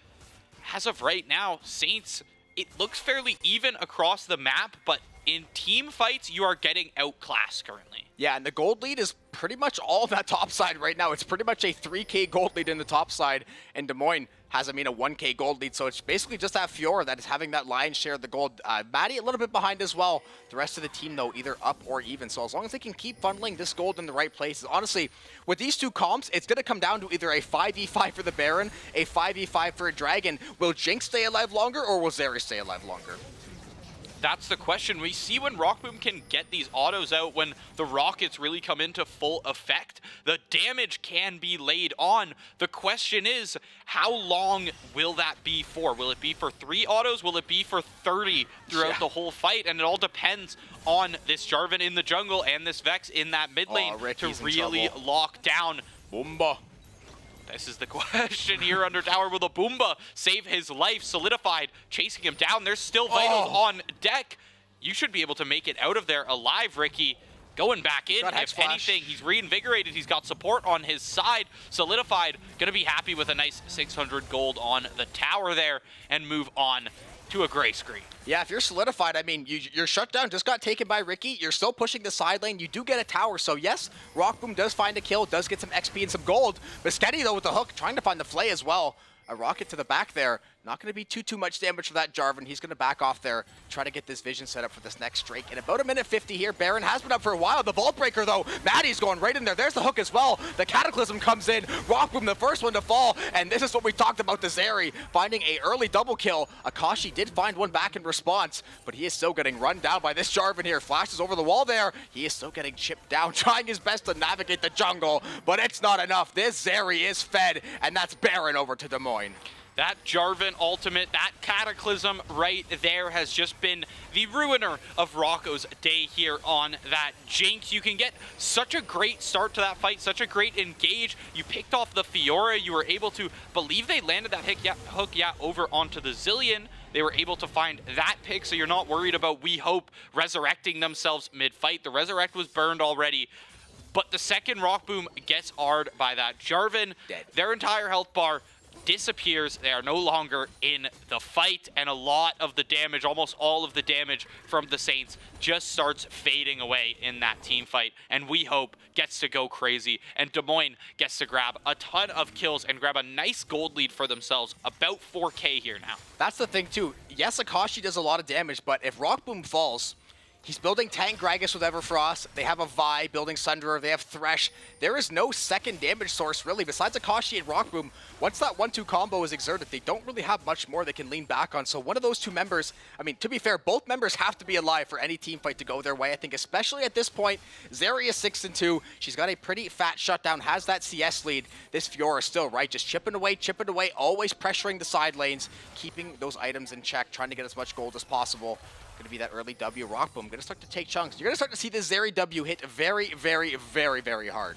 as of right now, Saints, it looks fairly even across the map, but in team fights, you are getting outclassed currently. Yeah, and the gold lead is pretty much all of that top side right now. It's pretty much a 3K gold lead in the top side, and Des Moines has, a 1K gold lead, so it's basically just that Fiora that is having that lion's share of the gold. Maddie a little bit behind as well. The rest of the team, though, either up or even, so as long as they can keep funneling this gold in the right places. Honestly, with these two comps, it's going to come down to either a 5v5 for the Baron, a 5v5 for a Dragon. Will Jinx stay alive longer, or will Zeri stay alive longer? That's the question. We see when Rockboom can get these autos out, when the rockets really come into full effect, the damage can be laid on. The question is, how long will that be for? Will it be for 3 autos? Will it be for 30 throughout the whole fight? And it all depends on this Jarvan in the jungle and this Vex in that mid lane to really lock down. Boomba. This is the question here under tower. Will the Boomba save his life? Solidified, chasing him down. There's still vitals on deck. You should be able to make it out of there alive, Ricky. Going back in, if anything, he's reinvigorated. He's got support on his side. Solidified, going to be happy with a nice 600 gold on the tower there and move on to a gray screen. Yeah, if you're solidified, your shutdown just got taken by Ricky. You're still pushing the side lane. You do get a tower. So yes, Rockboom does find a kill, does get some XP and some gold. Basketti, though, with the hook, trying to find the Flay as well. A rocket to the back there. Not going to be too much damage for that Jarvan. He's going to back off there, try to get this vision set up for this next Drake. In about 1:50 here, Baron has been up for a while. The Vault Breaker, though, Maddie's going right in there. There's the hook as well. The Cataclysm comes in. Rockboom, the first one to fall. And this is what we talked about to Zeri, finding a early double kill. Akashi did find one back in response, but he is still getting run down by this Jarvan here. Flashes over the wall there. He is still getting chipped down, trying his best to navigate the jungle, but it's not enough. This Zeri is fed, and that's Baron over to Des Moines. That Jarvan ultimate, that Cataclysm right there has just been the ruiner of Rocco's day here on that Jinx. You can get such a great start to that fight, such a great engage. You picked off the Fiora. You were able to believe they landed that hook over onto the Zilean. They were able to find that pick, so you're not worried about, we hope, resurrecting themselves mid-fight. The Resurrect was burned already. But the second Rockboom gets R'd by that Jarvan, their entire health bar disappears. They are no longer in the fight, and a lot of the damage, almost all of the damage from the Saints just starts fading away in that team fight, and we hope gets to go crazy, and Des Moines gets to grab a ton of kills and grab a nice gold lead for themselves, about 4K here now. That's the thing too. Yes, Akashi does a lot of damage, but if Rockboom falls, he's building Tank Gragas with Everfrost. They have a Vi building Sunderer. They have Thresh. There is no second damage source, really, besides Akashi and Rockboom. Once that 1-2 combo is exerted, they don't really have much more they can lean back on. So one of those two members, to be fair, both members have to be alive for any team fight to go their way. I think especially at this point, Zeri is 6-2. She's got a pretty fat shutdown, has that CS lead. This Fiora still, right, just chipping away, always pressuring the side lanes, keeping those items in check, trying to get as much gold as possible. Going to be that early W. Rockboom going to start to take chunks. You're going to start to see this Zeri W hit very, very, very, very hard.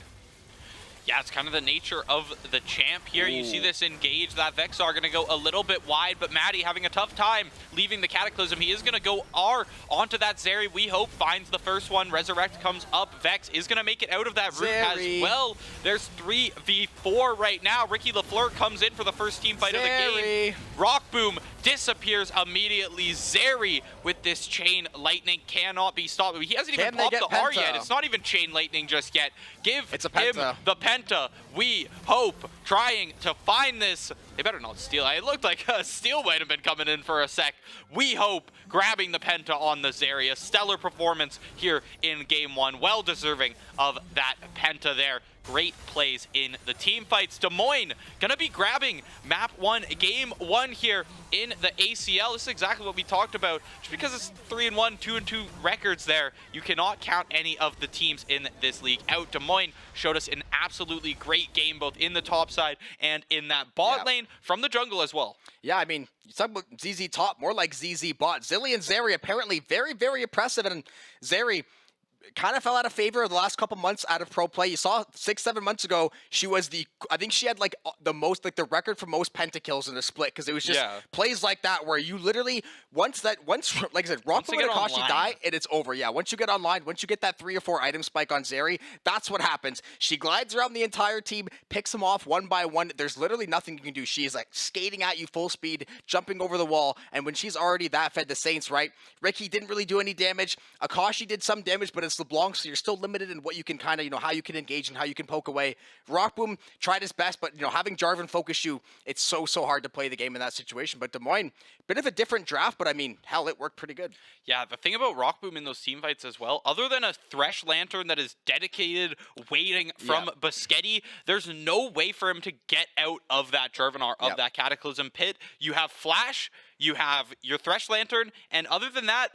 Yeah, it's kind of the nature of the champ here. You see this engage. That Vexar going to go a little bit wide, but Maddie having a tough time leaving the Cataclysm. He is going to go R onto that Zeri. We hope finds the first one. Resurrect comes up. Vex is going to make it out of that route as well. There's 3v4 right now. Ricky LaFleur comes in for the first team fight of the game. Rock Boom disappears immediately. Zeri with this chain lightning cannot be stopped. He hasn't even popped the R yet. It's not even chain lightning just yet. Give him the penta. We hope trying to find this. They better not steal. It looked like a steal might have been coming in for a sec. We hope grabbing the penta on the Zeri. A stellar performance here in game 1. Well deserving of that penta there. Great plays in the team fights. Des Moines gonna be grabbing map 1, game 1 here in the ACL. This is exactly what we talked about. Just because it's 3-1, 2-2 records there, you cannot count any of the teams in this league out. Des Moines showed us an absolutely great game, both in the top side and in that bot lane from the jungle as well. Yeah, I mean, you talk about ZZ top, more like ZZ bot. Zilly and Zeri apparently very, very impressive, and Zeri kind of fell out of favor the last couple months out of pro play. You saw 6-7 months ago, she was I think she had like the most, like the record for most pentakills in a split, because it was just plays like that where you literally, once like I said, Rockboom and Akashi die, and it's over. Yeah, once you get online, once you get that 3 or 4 item spike on Zeri, that's what happens. She glides around the entire team, picks them off one by one. There's literally nothing you can do. She is like skating at you full speed, jumping over the wall, and when she's already that fed the Saints, right? Ricky didn't really do any damage. Akashi did some damage, but it's LeBlanc, so you're still limited in what you can kind of, how you can engage and how you can poke away. Rockboom tried his best, but, having Jarvan focus you, it's so hard to play the game in that situation. But Des Moines, bit of a different draft, but I mean, hell, it worked pretty good. Yeah, the thing about Rockboom in those team fights as well, other than a Thresh Lantern that is dedicated, waiting from Biscotti, there's no way for him to get out of that Jarvan R, of that Cataclysm pit. You have Flash, you have your Thresh Lantern, and other than that,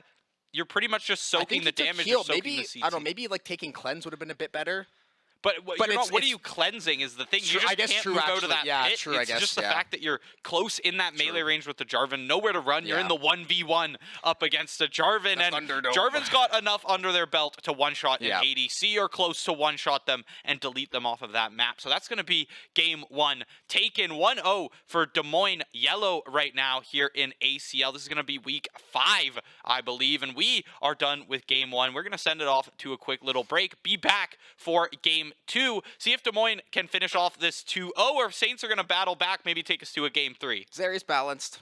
you're pretty much just soaking the damage. Maybe, I don't know, maybe like taking cleanse would have been a bit better. But what are you cleansing is the thing. You just can't move out of that pit. It's just the fact that you're close in that melee range with the Jarvan. Nowhere to run. You're in the 1v1 up against a Jarvan. And Jarvan's got enough under their belt to one-shot an ADC or close to one-shot them and delete them off of that map. So that's going to be game 1. Taken 1-0 for Des Moines Yellow right now here in ACL. This is going to be week 5, I believe. And we are done with game 1. We're going to send it off to a quick little break. Be back for game 2. See if Des Moines can finish off this 2-0, or if Saints are going to battle back, maybe take us to a game 3. Zeri's balanced.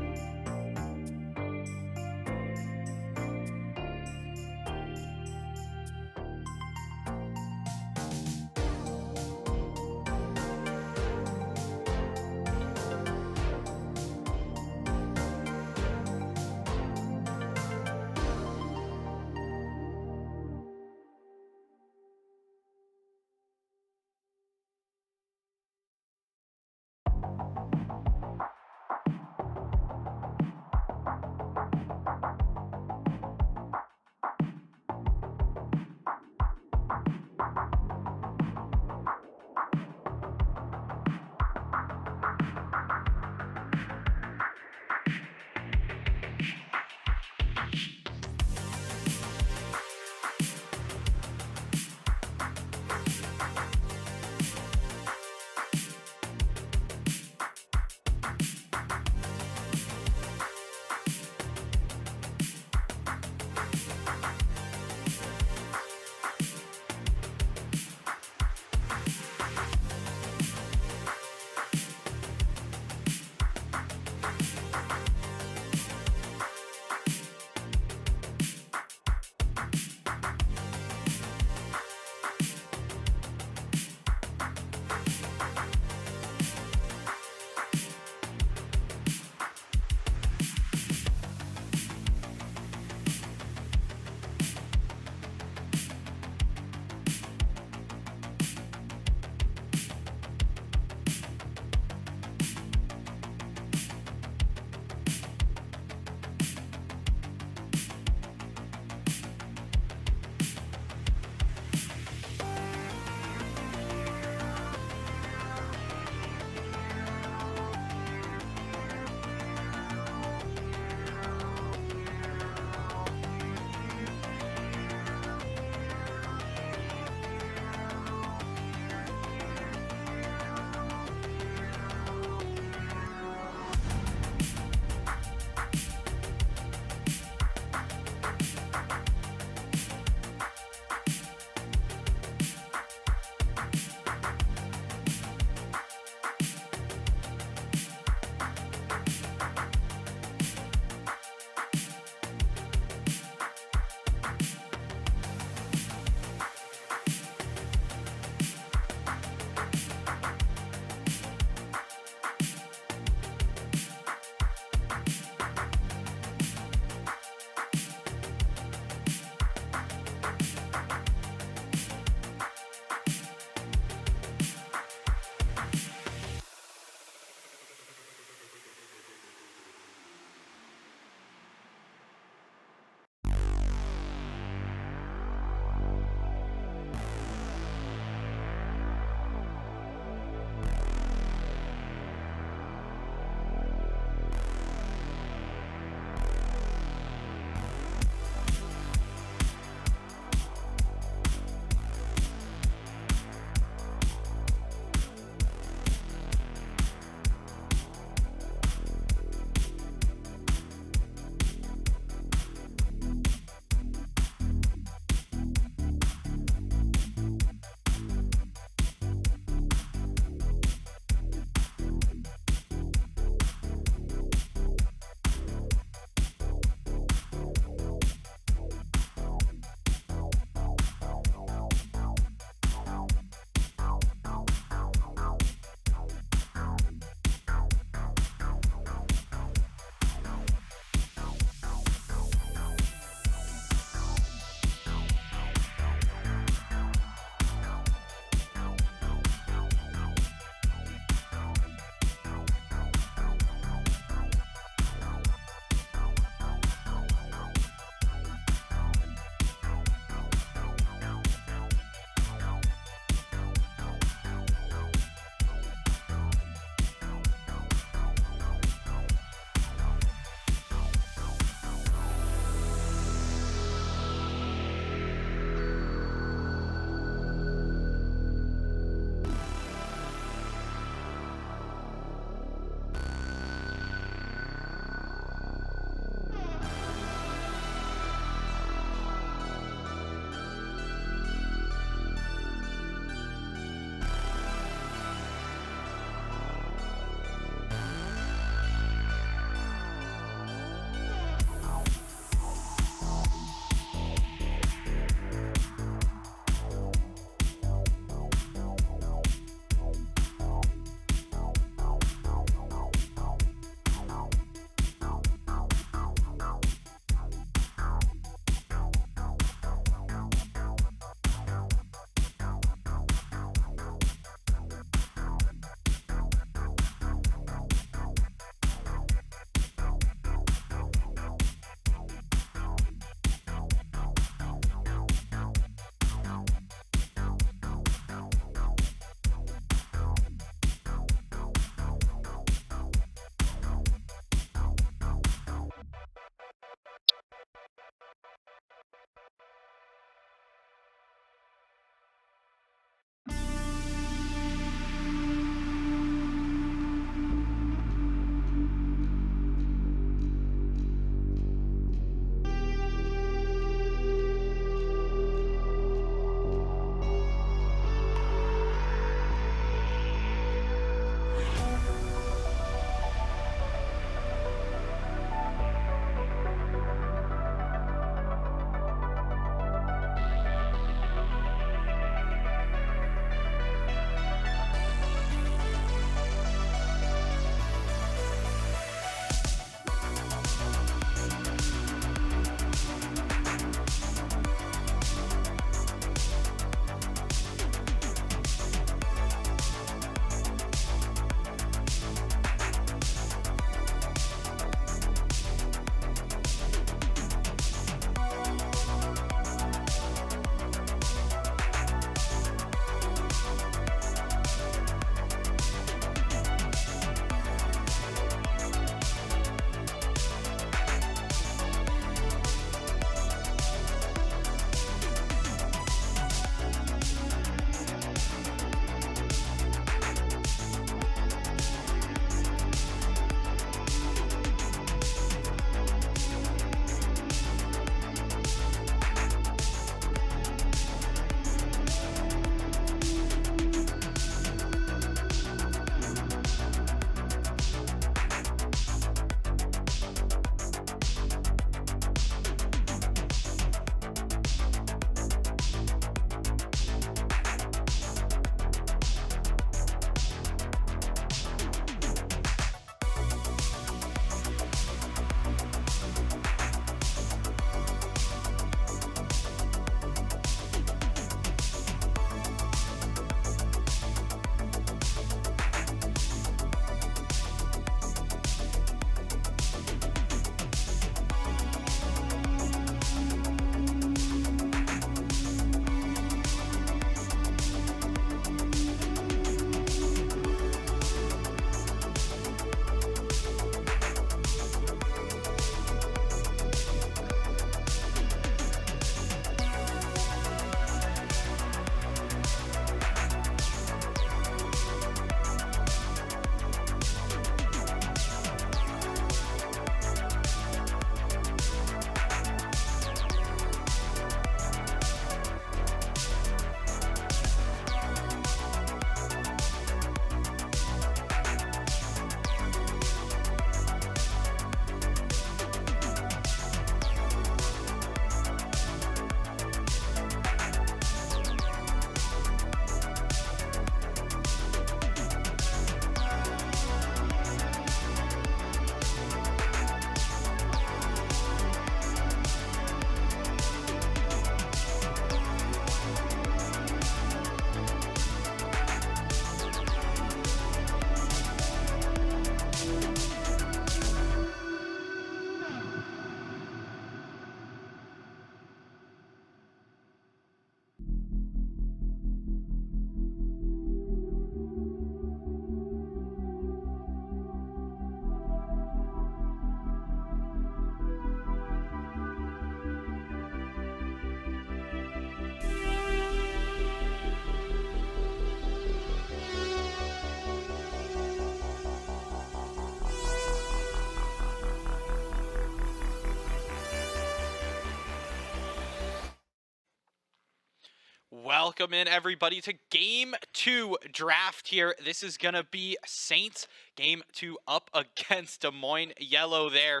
Welcome in, everybody, to Game 2 draft here. This is going to be Saints Game 2 up against Des Moines Yellow there.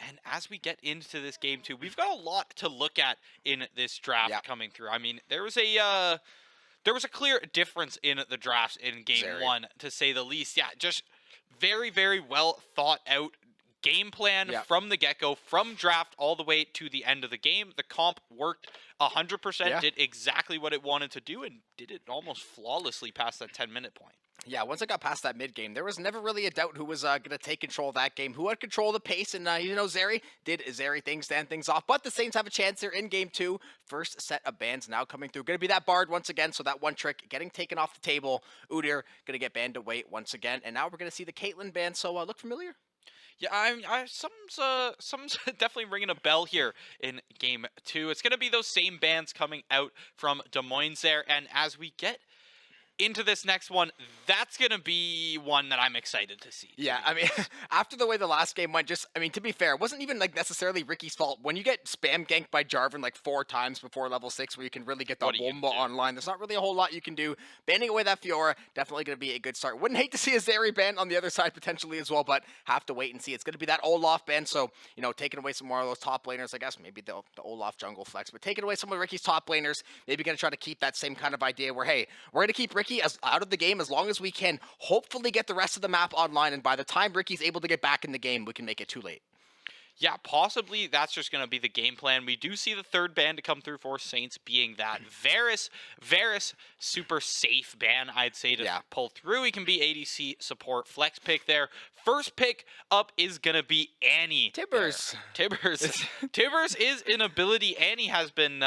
And as we get into this Game 2, we've got a lot to look at in this draft coming through. I mean, there was a clear difference in the drafts in Game 1, to say the least. Yeah, just very, very well thought out game plan from the get-go, from draft all the way to the end of the game. The comp worked 100%, did exactly what it wanted to do, and did it almost flawlessly past that 10-minute point. Yeah, once I got past that mid-game, there was never really a doubt who was going to take control of that game, who had control of the pace, and, Zeri did Zeri things, stand things off, but the Saints have a chance here in Game 2. First set of bans now coming through. Going to be that Bard once again, so that one trick getting taken off the table. Udyr going to get banned away once again, and now we're going to see the Caitlyn ban, so look familiar? Yeah, something's definitely ringing a bell here in Game 2. It's going to be those same bans coming out from Des Moines there, and as we get into this next one, that's going to be one that I'm excited to see. Yeah, I mean, after the way the last game went, to be fair, it wasn't even necessarily Ricky's fault. When you get spam ganked by Jarvan 4 times before level 6, where you can really get the Womba online, there's not really a whole lot you can do. Banning away that Fiora, definitely going to be a good start. Wouldn't hate to see a Zeri ban on the other side potentially as well, but have to wait and see. It's going to be that Olaf ban, so, taking away some more of those top laners, I guess, maybe the Olaf jungle flex, but taking away some of Ricky's top laners, maybe going to try to keep that same kind of idea where, hey, we're going to keep Ricky out of the game as long as we can hopefully get the rest of the map online, and by the time Ricky's able to get back in the game, we can make it too late. Yeah, possibly that's just going to be the game plan. We do see the third ban to come through for Saints being that Varus super safe ban, I'd say, to pull through. He can be ADC support flex pick there. First pick up is going to be Annie. Tibbers. Tibbers is an ability. Annie has been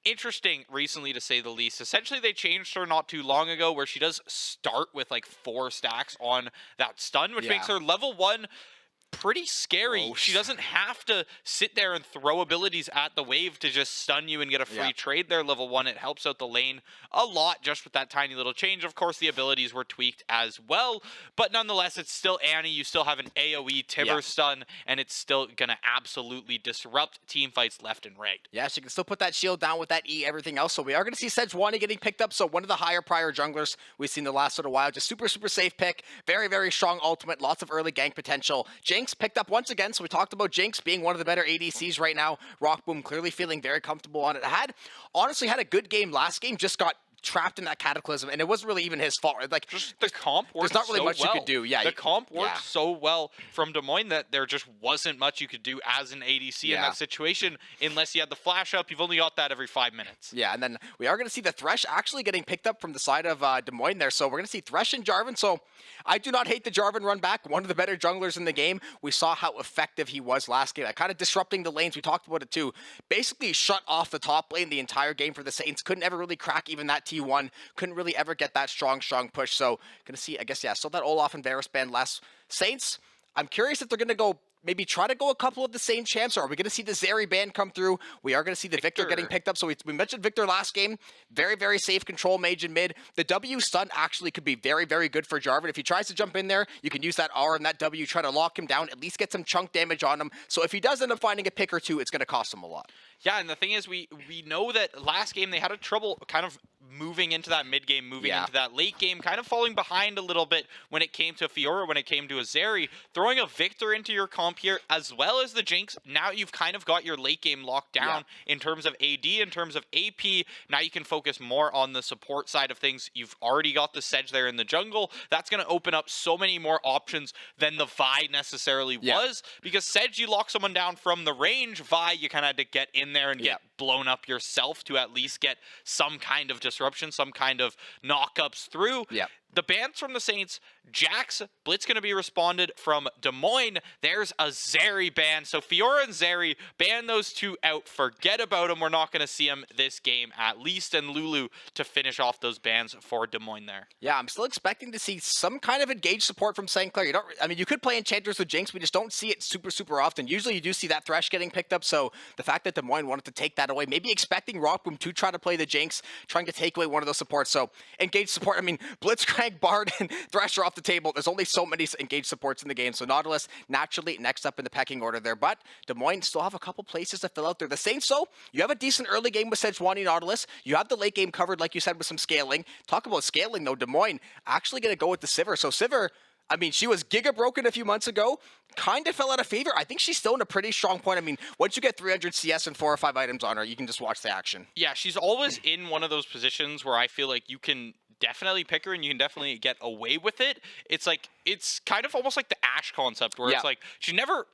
interesting recently, to say the least. Essentially, they changed her not too long ago, where she does start with 4 stacks on that stun, which makes her level 1 pretty scary. She doesn't have to sit there and throw abilities at the wave to just stun you and get a free trade there. Level 1, it helps out the lane a lot just with that tiny little change. Of course, the abilities were tweaked as well, but nonetheless, it's still Annie. You still have an AoE Tibbers stun, and it's still going to absolutely disrupt team fights left and right. Yeah, she can still put that shield down with that E, everything else. So we are going to see Sejuani getting picked up. So one of the higher prior junglers we've seen the last little while. Just super, super safe pick. Very, very strong ultimate. Lots of early gank potential. Jinx picked up once again, so we talked about Jinx being one of the better ADCs right now. Rockboom clearly feeling very comfortable on it. Honestly had a good game last game, just got trapped in that cataclysm, and it wasn't really even his fault. Just the comp worked. There's not really much you could do. Yeah, the comp worked so well from Des Moines that there just wasn't much you could do as an ADC in that situation unless you had the flash up. You've only got that every 5 minutes. Yeah, and then we are going to see the Thresh actually getting picked up from the side of Des Moines there. So we're going to see Thresh and Jarvan. So I do not hate the Jarvan run back. One of the better junglers in the game. We saw how effective he was last game. Kind of disrupting the lanes. We talked about it too. Basically shut off the top lane the entire game for the Saints. Couldn't ever really crack even that T1. Couldn't really ever get that strong push. So gonna see, I guess, still that Olaf and Varus ban less. Saints, I'm curious if they're gonna go maybe try to go a couple of the same champs, or are we going to see the Zeri ban come through? We are going to see the Victor getting picked up. So we mentioned Victor last game. Very, very safe control mage in mid. The W stun actually could be very, very good for Jarvan. If he tries to jump in there, you can use that R and that W, try to lock him down, at least get some chunk damage on him. So if he does end up finding a pick or two, it's going to cost him a lot. Yeah, and the thing is, we know that last game they had a trouble kind of moving into that mid game, moving into that late game, kind of falling behind a little bit when it came to Fiora, when it came to a Zeri. Throwing a Victor into your comp here, as well as the Jinx, now you've kind of got your late game locked down in terms of AD, in terms of AP. Now you can focus more on the support side of things. You've already got the Sedge there in the jungle. That's going to open up so many more options than the Vi necessarily was, because Sedge, you lock someone down from the range. Vi, you kind of had to get in there and get blown up yourself to at least get some kind of disruption, some kind of knockups through. The bans from the Saints, Jax, Blitz going to be responded from Des Moines. There's a Zeri ban. So Fiora and Zeri, ban those two out. Forget about them. We're not going to see them this game at least. And Lulu to finish off those bans for Des Moines there. Yeah, I'm still expecting to see some kind of engaged support from St. Clair. You could play Enchanters with Jinx. We just don't see it super, super often. Usually you do see that Thresh getting picked up. So the fact that Des Moines wanted to take that away, maybe expecting Rockboom to try to play the Jinx, trying to take away one of those supports. So engaged support. Blitzcrank tank, Bard, and Thresher off the table. There's only so many engaged supports in the game, so Nautilus naturally next up in the pecking order there. But Des Moines still have a couple places to fill out there. The Saints, though, you have a decent early game with Sejuani Nautilus. You have the late game covered, like you said, with some scaling. Talk about scaling, though. Des Moines actually going to go with the Sivir. So Sivir, I mean, she was giga broken a few months ago, kind of fell out of favor. I think she's still in a pretty strong point. I mean, once you get 300 CS and 4 or 5 items on her, you can just watch the action. Yeah, she's always in one of those positions where I feel like you can definitely pick her and you can definitely get away with it. It's like, it's kind of almost like the Ashe concept where it's like, she's never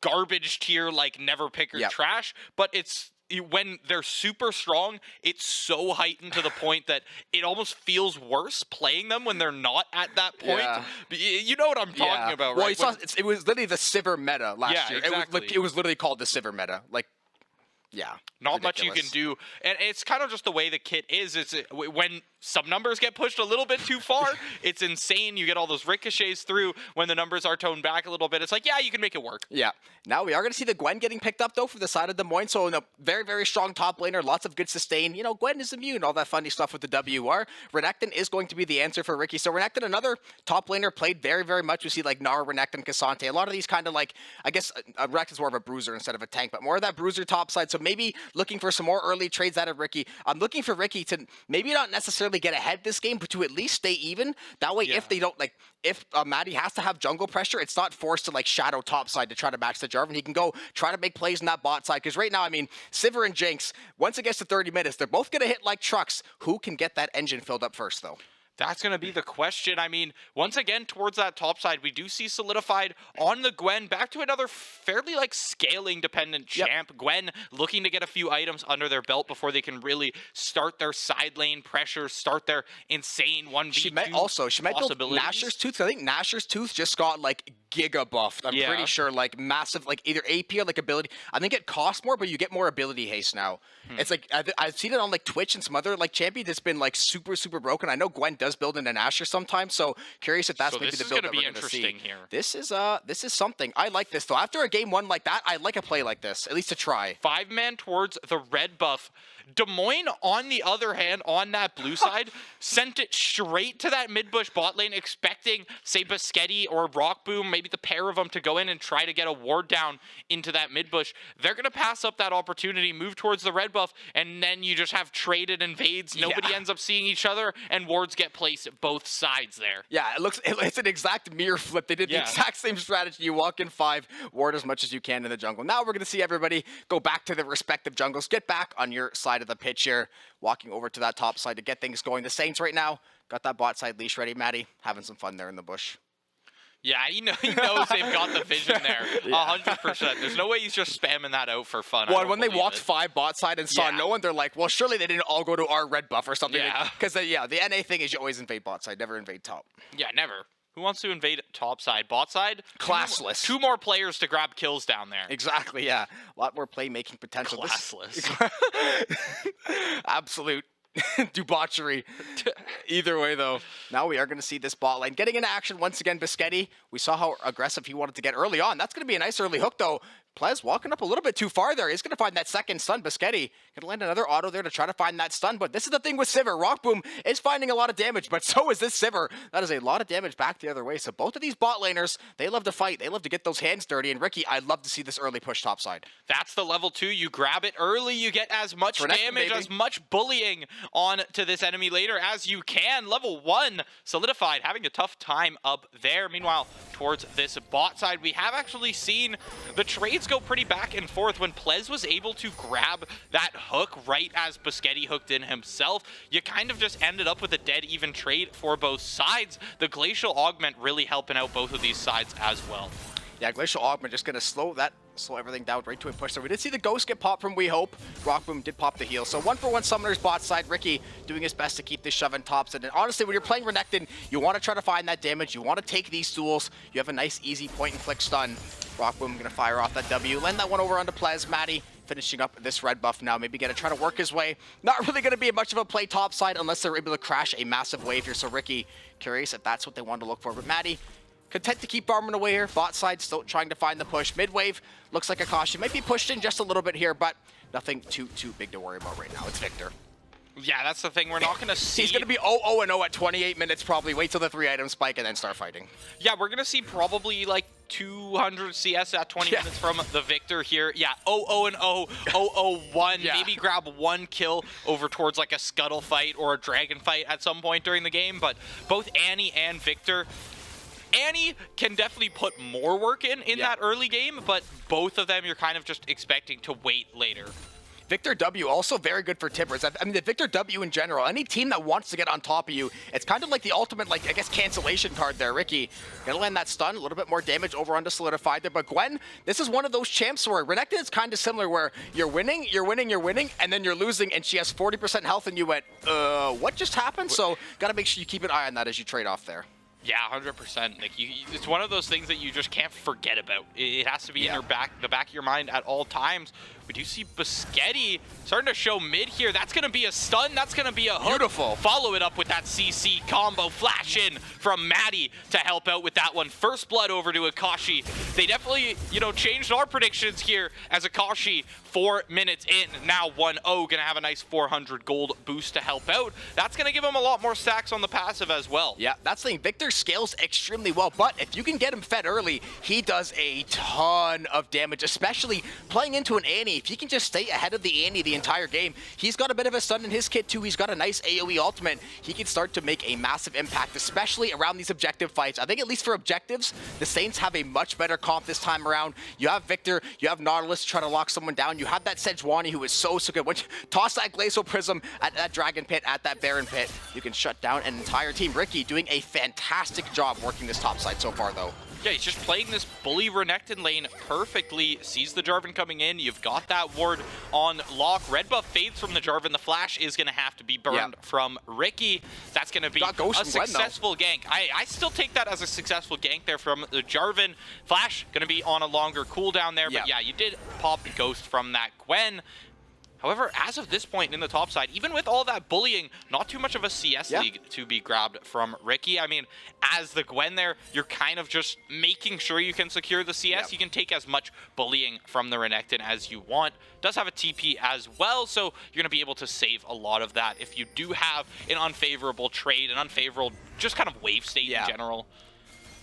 garbage tier, like never pick her trash, but it's, when they're super strong, it's so heightened to the point that it almost feels worse playing them when they're not at that point. Yeah. You know what I'm talking about, right? Well, it was literally the Sivir meta last year. Exactly. It was literally called the Sivir meta. Like, yeah. Not much you can do. And it's kind of just the way the kit is. It's when some numbers get pushed a little bit too far, it's insane. You get all those ricochets through. When the numbers are toned back a little bit, it's like, yeah, you can make it work. Yeah. Now we are going to see the Gwen getting picked up, though, for the side of Des Moines. So a very, very strong top laner. Lots of good sustain. You know, Gwen is immune. All that funny stuff with the WR. Renekton is going to be the answer for Riki. So Renekton, another top laner, played very, very much. We see like Nara, Renekton, Cassante. A lot of these kind of like, I guess Renekton's more of a bruiser instead of a tank, but more of that bruiser top side. So maybe looking for some more early trades out of Riki. I'm looking for Riki to maybe not necessarily get ahead this game, but to at least stay even. That way, if they don't, like, if Maddie has to have jungle pressure, it's not forced to, like, shadow top side to try to match the Jarvan. He can go try to make plays in that bot side. Because right now, I mean, Sivir and Jinx, once it gets to 30 minutes, they're both going to hit like trucks. Who can get that engine filled up first, though? That's going to be the question. I mean, once again, towards that top side, we do see solidified on the Gwen, back to another fairly, like, scaling-dependent champ. Gwen looking to get a few items under their belt before they can really start their side lane pressure, start their insane 1v2 She might build Nashor's Tooth. I think Nashor's Tooth just got, like, giga buffed. I'm pretty sure, like, massive, like, either AP or, like, ability. I think it costs more, but you get more ability haste now. It's like, I've seen it on, like, Twitch and some other, like, champion that's been, like, super, super broken. I know Gwen does build in an Asher sometimes, so curious if that's maybe the build that we're going to see. Here. This is something. I like this, though. After a game one like that, I like a play like this, at least to try. 5-man towards the red buff. Des Moines, on the other hand, on that blue side, sent it straight to that mid-bush bot lane, expecting, say, Biscotti or Rock Boom, maybe the pair of them, to go in and try to get a ward down into that mid-bush. They're going to pass up that opportunity, move towards the red buff, and then you just have traded invades. Nobody ends up seeing each other, and wards get placed at both sides there. Yeah, it's an exact mirror flip. They did the exact same strategy. You walk in 5, ward as much as you can in the jungle. Now we're going to see everybody go back to their respective jungles. Get back on your side of the pitch here, walking over to that top side to get things going. The Saints right now got that bot side leash ready. Maddie having some fun there in the bush. Yeah, he knows they've got the vision there, 100%. There's no way he's just spamming that out for fun. Well, when they walked 5 bot side and saw no one, they're like, well, surely they didn't all go to our red buff or something. Because, the NA thing is you always invade bot side, never invade top. Yeah, never. Who wants to invade top side? Bot side? Classless. Two more players to grab kills down there. Exactly, yeah. A lot more playmaking potential. Classless. Absolute debauchery. Either way, though, now we are going to see this bot lane getting into action once again. Biscotti, we saw how aggressive he wanted to get early on. That's going to be a nice early hook, though. Plez walking up a little bit too far there. He's going to find that second stun. Biscotti going to land another auto there to try to find that stun. But this is the thing with Sivir. Rock Boom is finding a lot of damage, but so is this Sivir. That is a lot of damage back the other way. So both of these bot laners, they love to fight. They love to get those hands dirty. And Riki, I'd love to see this early push topside. That's the level 2. You grab it early. You get as much damage, as much bullying on to this enemy later as you can. Level 1 solidified, having a tough time up there. Meanwhile, towards this bot side, we have actually seen the trades go pretty back and forth. When Plez was able to grab that hook right as Biscotti hooked in himself, you kind of just ended up with a dead even trade for both sides. The Glacial Augment really helping out both of these sides as well. Yeah, Glacial Augment just going to slow everything down right to a push. So we did see the Ghost get popped from We Hope. Rock Boom did pop the heal. So 1-for-1 Summoner's bot side. Riki doing his best to keep this shove in tops. And honestly, when you're playing Renekton, you want to try to find that damage. You want to take these duels. You have a nice, easy point-and-click stun. Rock Boom going to fire off that W. Lend that one over onto Plez. Maddie finishing up this red buff now. Maybe going to try to work his way. Not really going to be much of a play top side unless they're able to crash a massive wave here. So Riki, curious if that's what they want to look for. But Maddie, content to keep farming away here. Bot side still trying to find the push. Mid-wave looks like a caution. Might be pushed in just a little bit here, but nothing too big to worry about right now. It's Victor. Yeah, that's the thing. We're not going to see... He's going to be 0-0-0 at 28 minutes probably. Wait till the 3-item spike and then start fighting. Yeah, we're going to see probably like 200 CS at 20 minutes from the Victor here. Yeah, 0-0-0, 0-0-1. Maybe grab one kill over towards like a Scuttle fight or a Dragon fight at some point during the game. But both Annie and Victor... Annie can definitely put more work in that early game, but both of them you're kind of just expecting to wait later. Victor W, also very good for tippers. I mean, the Victor W in general, any team that wants to get on top of you, it's kind of like the ultimate, like, I guess, cancellation card there. Ricky, gonna land that stun, a little bit more damage over onto Solidified there. But Gwen, this is one of those champs where Renekton is kind of similar, where you're winning, and then you're losing, and she has 40% health, and you went, what just happened? So, gotta make sure you keep an eye on that as you trade off there. Yeah, 100%. Like it's one of those things that you just can't forget about. It has to be in the back of your mind at all times. We do see Biscotti starting to show mid here. That's going to be a stun. That's going to be a hook. Beautiful. Follow it up with that CC combo. Flash in from Maddie to help out with that one. First blood over to Akashi. They definitely, changed our predictions here as Akashi 4 minutes in. Now 1-0. Going to have a nice 400 gold boost to help out. That's going to give him a lot more stacks on the passive as well. Yeah, that's the thing. Victor scales extremely well, but if you can get him fed early, he does a ton of damage, especially playing into an Annie. If he can just stay ahead of the Annie the entire game, he's got a bit of a stun in his kit too. He's got a nice AoE ultimate. He can start to make a massive impact, especially around these objective fights. I think at least for objectives, the Saints have a much better comp this time around. You have Victor, you have Nautilus trying to lock someone down. You have that Sejuani who is so good. When you toss that Glacial Prism at that Dragon Pit, at that Baron Pit, you can shut down an entire team. Ricky doing a fantastic job working this top side so far though. Yeah, he's just playing this bully Renekton lane perfectly. Sees the Jarvan coming in. You've got that ward on lock. Red buff fades from the Jarvan. The flash is going to have to be burned from Ricky. That's going to be a successful gank. I still take that as a successful gank there from the Jarvan. Flash going to be on a longer cooldown there. But yeah, you did pop Ghost from that Gwen. However, as of this point in the top side, even with all that bullying, not too much of a CS league to be grabbed from Ricky. I mean, as the Gwen there, you're kind of just making sure you can secure the CS. You can take as much bullying from the Renekton as you want. Does have a TP as well, so you're going to be able to save a lot of that if you do have an unfavorable trade, an unfavorable just kind of wave state in general.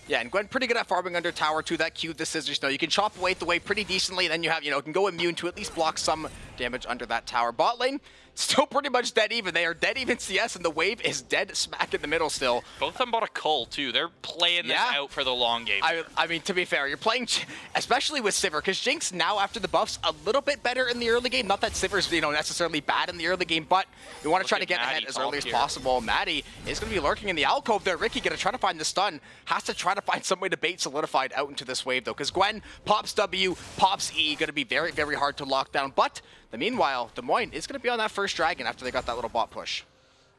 Yeah, and Gwen pretty good at farming under tower too. That Q, the scissors, you can chop away the way pretty decently. Then you have, can go immune to at least block some damage under that tower. Bot lane, still pretty much dead even. They are dead even CS, and the wave is dead smack in the middle still. Both of them bought a cull too. They're playing this out for the long game. I mean, to be fair, you're playing, especially with Sivir, because Jinx now after the buffs a little bit better in the early game. Not that Sivir's necessarily bad in the early game, but you want to try to get ahead as early as possible. Maddie is going to be lurking in the alcove there. Ricky going to try to find the stun. Has to try to find some way to bait Solidified out into this wave though, because Gwen pops W, pops E, going to be very, very hard to lock down. But meanwhile, Moines is going to be on that first dragon after they got that little bot push.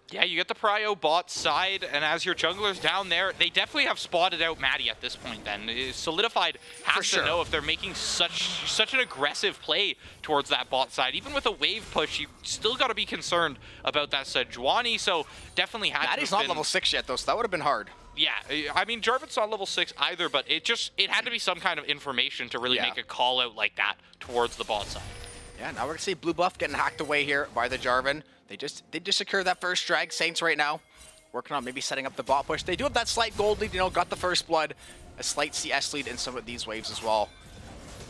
Yeah, you get the prio bot side, and as your junglers down there, they definitely have spotted out Maddie at this point then. Solidified has to know if they're making such an aggressive play towards that bot side. Even with a wave push, you still got to be concerned about that Sejuani, so definitely had Maddie's not level 6 yet though, so that would have been hard. Yeah, I mean, Jarvan's not level 6 either, but it had to be some kind of information to really make a call out like that towards the bot side. Yeah, now we're gonna see blue buff getting hacked away here by the Jarvan. They just secure that first drag. Saints right now working on maybe setting up the bot push. They do have that slight gold lead, got the first blood, a slight CS lead in some of these waves as well.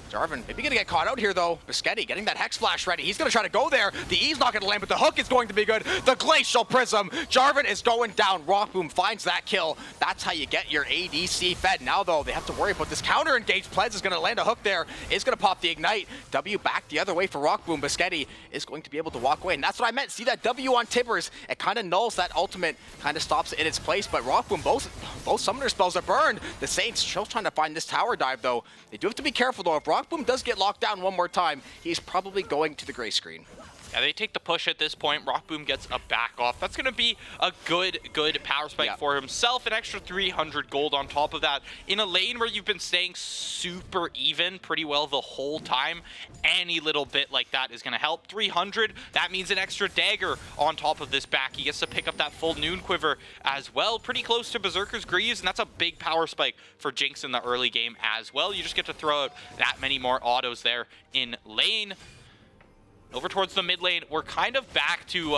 Jarvan maybe gonna get caught out here though. Biscotti getting that Hex Flash ready. He's gonna try to go there. The E's not gonna land, but the hook is going to be good. The Glacial Prism. Jarvan is going down. Rock Boom finds that kill. That's how you get your ADC fed. Now though, they have to worry about this counter engage. Plez is gonna land a hook there. Is gonna pop the Ignite. W back the other way for Rock Boom. Biscotti is going to be able to walk away. And that's what I meant. See that W on Tibbers. It kind of nulls that ultimate, kind of stops it in its place. But Rock Boom, both summoner spells are burned. The Saints still trying to find this tower dive though. They do have to be careful though. If Rock Boom does get locked down one more time, he's probably going to the gray screen. Yeah, they take the push at this point. Rock Boom gets a back off. That's going to be a good power spike for himself. An extra 300 gold on top of that. In a lane where you've been staying super even pretty well the whole time, any little bit like that is going to help. 300, that means an extra dagger on top of this back. He gets to pick up that full Noon Quiver as well. Pretty close to Berserker's Greaves, and that's a big power spike for Jinx in the early game as well. You just get to throw out that many more autos there in lane. Over towards the mid lane, we're kind of back to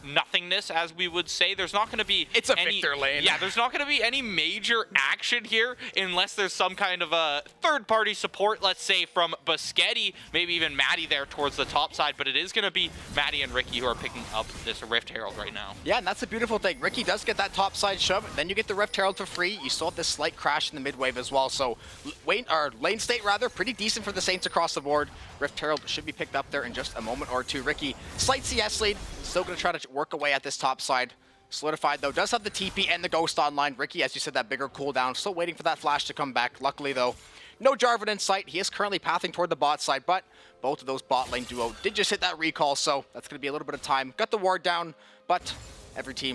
nothingness, as we would say. There's not going to be It's a Victor lane. Yeah, there's not going to be any major action here unless there's some kind of a third-party support, let's say, from Buscetti, maybe even Maddie there towards the top side, but it is going to be Maddie and Ricky who are picking up this Rift Herald right now. Yeah, and that's a beautiful thing. Ricky does get that top side shove, then you get the Rift Herald for free. You still have this slight crash in the mid wave as well, so lane state rather, pretty decent for the Saints across the board. Rift Herald should be picked up there in just a moment or two. Ricky, slight CS lead, still going to try to work away at this top side. Solidified though, does have the TP and the Ghost online. Ricky, as you said, that bigger cooldown, still waiting for that flash to come back. Luckily though, no Jarvan in sight. He is currently pathing toward the bot side, but both of those bot lane duo did just hit that recall, so that's going to be a little bit of time. Got the ward down, but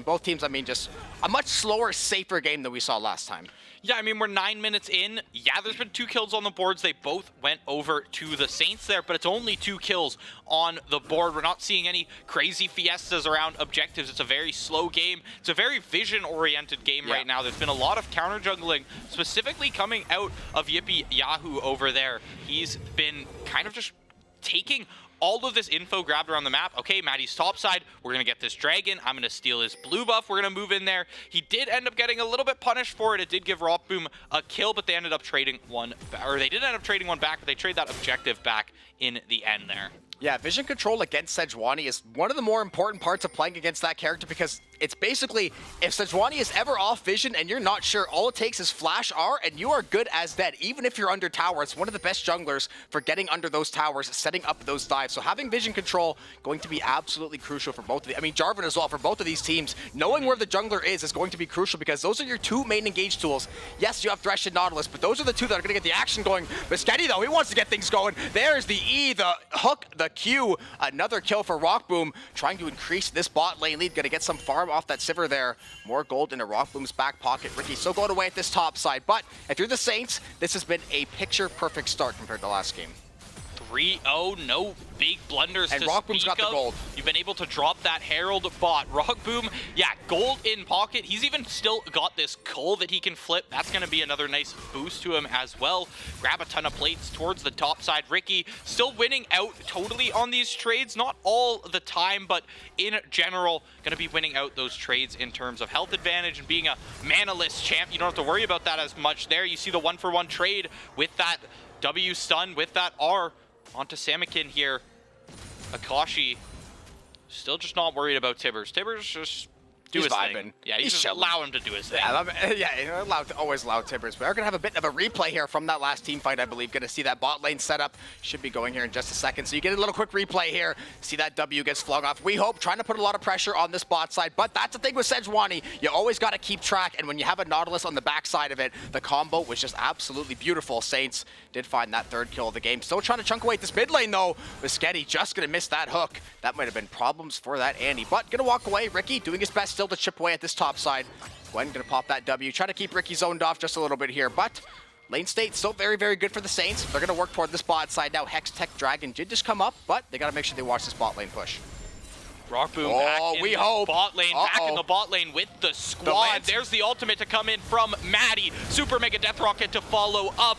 both teams, I mean, just a much slower, safer game than we saw last time. Yeah, I mean, we're 9 minutes in. Yeah, there's been 2 kills on the boards. They both went over to the Saints there, but it's only 2 kills on the board. We're not seeing any crazy fiestas around objectives. It's a very slow game. It's a very vision-oriented game right now. There's been a lot of counter-jungling, specifically coming out of Yippee Yahoo over there. He's been kind of just taking all of this info grabbed around the map. Okay, Maddie's top side. We're going to get this dragon. I'm going to steal his blue buff. We're going to move in there. He did end up getting a little bit punished for it. It did give Rockboom a kill, but they ended up trading one, or they did end up trading one back, but they trade that objective back in the end there. Yeah, vision control against Sejuani is one of the more important parts of playing against that character, because it's basically, if Sejuani is ever off vision and you're not sure, all it takes is flash R and you are good as dead. Even if you're under tower, it's one of the best junglers for getting under those towers, setting up those dives. So having vision control going to be absolutely crucial for both of the, I mean, Jarvan as well, for both of these teams. Knowing where the jungler is going to be crucial, because those are your 2 main engage tools. Yes, you have Thresh and Nautilus, but those are the 2 that are going to get the action going. Buscetti, though, he wants to get things going. There's the E, the hook, the Q. Another kill for Rockboom, trying to increase this bot lane lead. Going to get some farm off that Sivir there. More gold into Rockboom's back pocket. Ricky still going away at this top side, but if you're the Saints, this has been a picture-perfect start compared to last game. 3-0, no big blunders and to Rockboom's speak got the of. gold. You've been able to drop that Herald bot. Rockboom, yeah, gold in pocket. He's even still got this coal that he can flip. That's going to be another nice boost to him as well. Grab a ton of plates towards the top side. Ricky still winning out totally on these trades. Not all the time, but in general, going to be winning out those trades in terms of health advantage and being a mana-less champ. You don't have to worry about that as much there. You see the 1-for-1 trade with that W stun, with that R. Onto Samikin here. Akashi still just not worried about Tibbers. Tibbers just do his thing. Yeah, he's just allow him to do his thing. Yeah, always allow Tibbers. We are going to have a bit of a replay here from that last team fight, I believe. Going to see that bot lane setup. Should be going here in just a second. So you get a little quick replay here. See that W gets flung off. We hope, trying to put a lot of pressure on this bot side. But that's the thing with Sejuani. You always got to keep track. And when you have a Nautilus on the backside of it, the combo was just absolutely beautiful. Saints did find that 3rd kill of the game. Still trying to chunk away at this mid lane, though. Buscetti just going to miss that hook. That might have been problems for that Annie. But going to walk away. Ricky doing his best still to chip away at this top side. Gwen gonna pop that W. Try to keep Ricky zoned off just a little bit here, but lane state still very, very good for the Saints. They're gonna work toward this bot side now. Hex Tech Dragon did just come up, but they gotta make sure they watch this bot lane push. Rockboom back in the bot lane, back in the bot lane with the squad. There's the ultimate to come in from Maddie. Super Mega Death Rocket to follow up.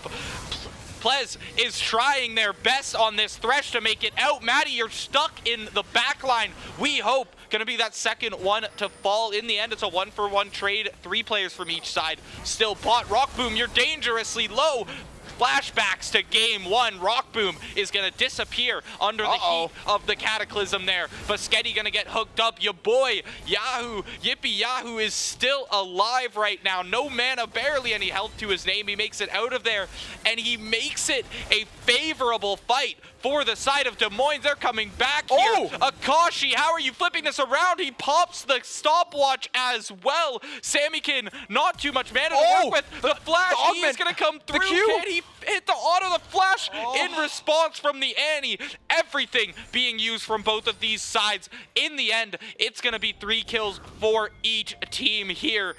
Plez is trying their best on this Thresh to make it out. Maddie, you're stuck in the back line. We hope gonna be that second one to fall. In the end, it's a 1-for-1 trade. 3 players from each side. Still bot. Rockboom, you're dangerously low. Flashbacks to game 1. Rockboom is going to disappear under the heat of the Cataclysm there. Buscetti going to get hooked up. Your boy, Yahoo, Yippee Yahoo is still alive right now. No mana, barely any health to his name. He makes it out of there, and he makes it a favorable fight for the side of Des Moines. They're coming back here. Akashi, how are you flipping this around? He pops the stopwatch as well. Samikin, not too much mana to work with. The flash, he's going to come through. Can he hit the auto? The flash in response from the Annie. Everything being used from both of these sides. In the end, it's going to be 3 kills for each team here.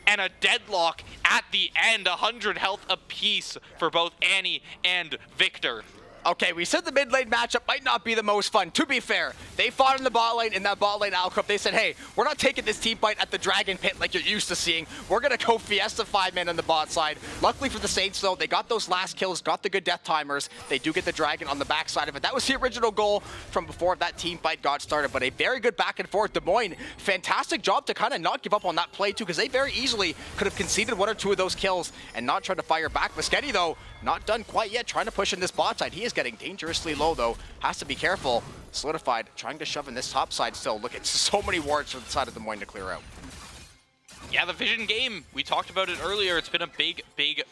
And a deadlock at the end. 100 health apiece for both Annie and Victor. Okay, we said the mid lane matchup might not be the most fun. To be fair, They fought in the bot lane, in that bot lane Alcrop. They said, hey, we're not taking this team fight at the Dragon Pit like you're used to seeing. We're going to go Fiesta 5-man on the bot side. Luckily for the Saints, though, they got those last kills, got the good death timers. They do get the Dragon on the backside of it. That was the original goal from before that team fight got started, but a very good back and forth. Des Moines, fantastic job to kind of not give up on that play, too, because they very easily could have conceded 1 or 2 of those kills and not tried to fire back. Muschetti, though, not done quite yet, trying to push in this bot side. He is getting dangerously low, though. Has to be careful. Solidified, trying to shove in this top side still. Look at so many wards from the side of Des Moines to clear out. Yeah, the Vision game, we talked about it earlier. It's been a big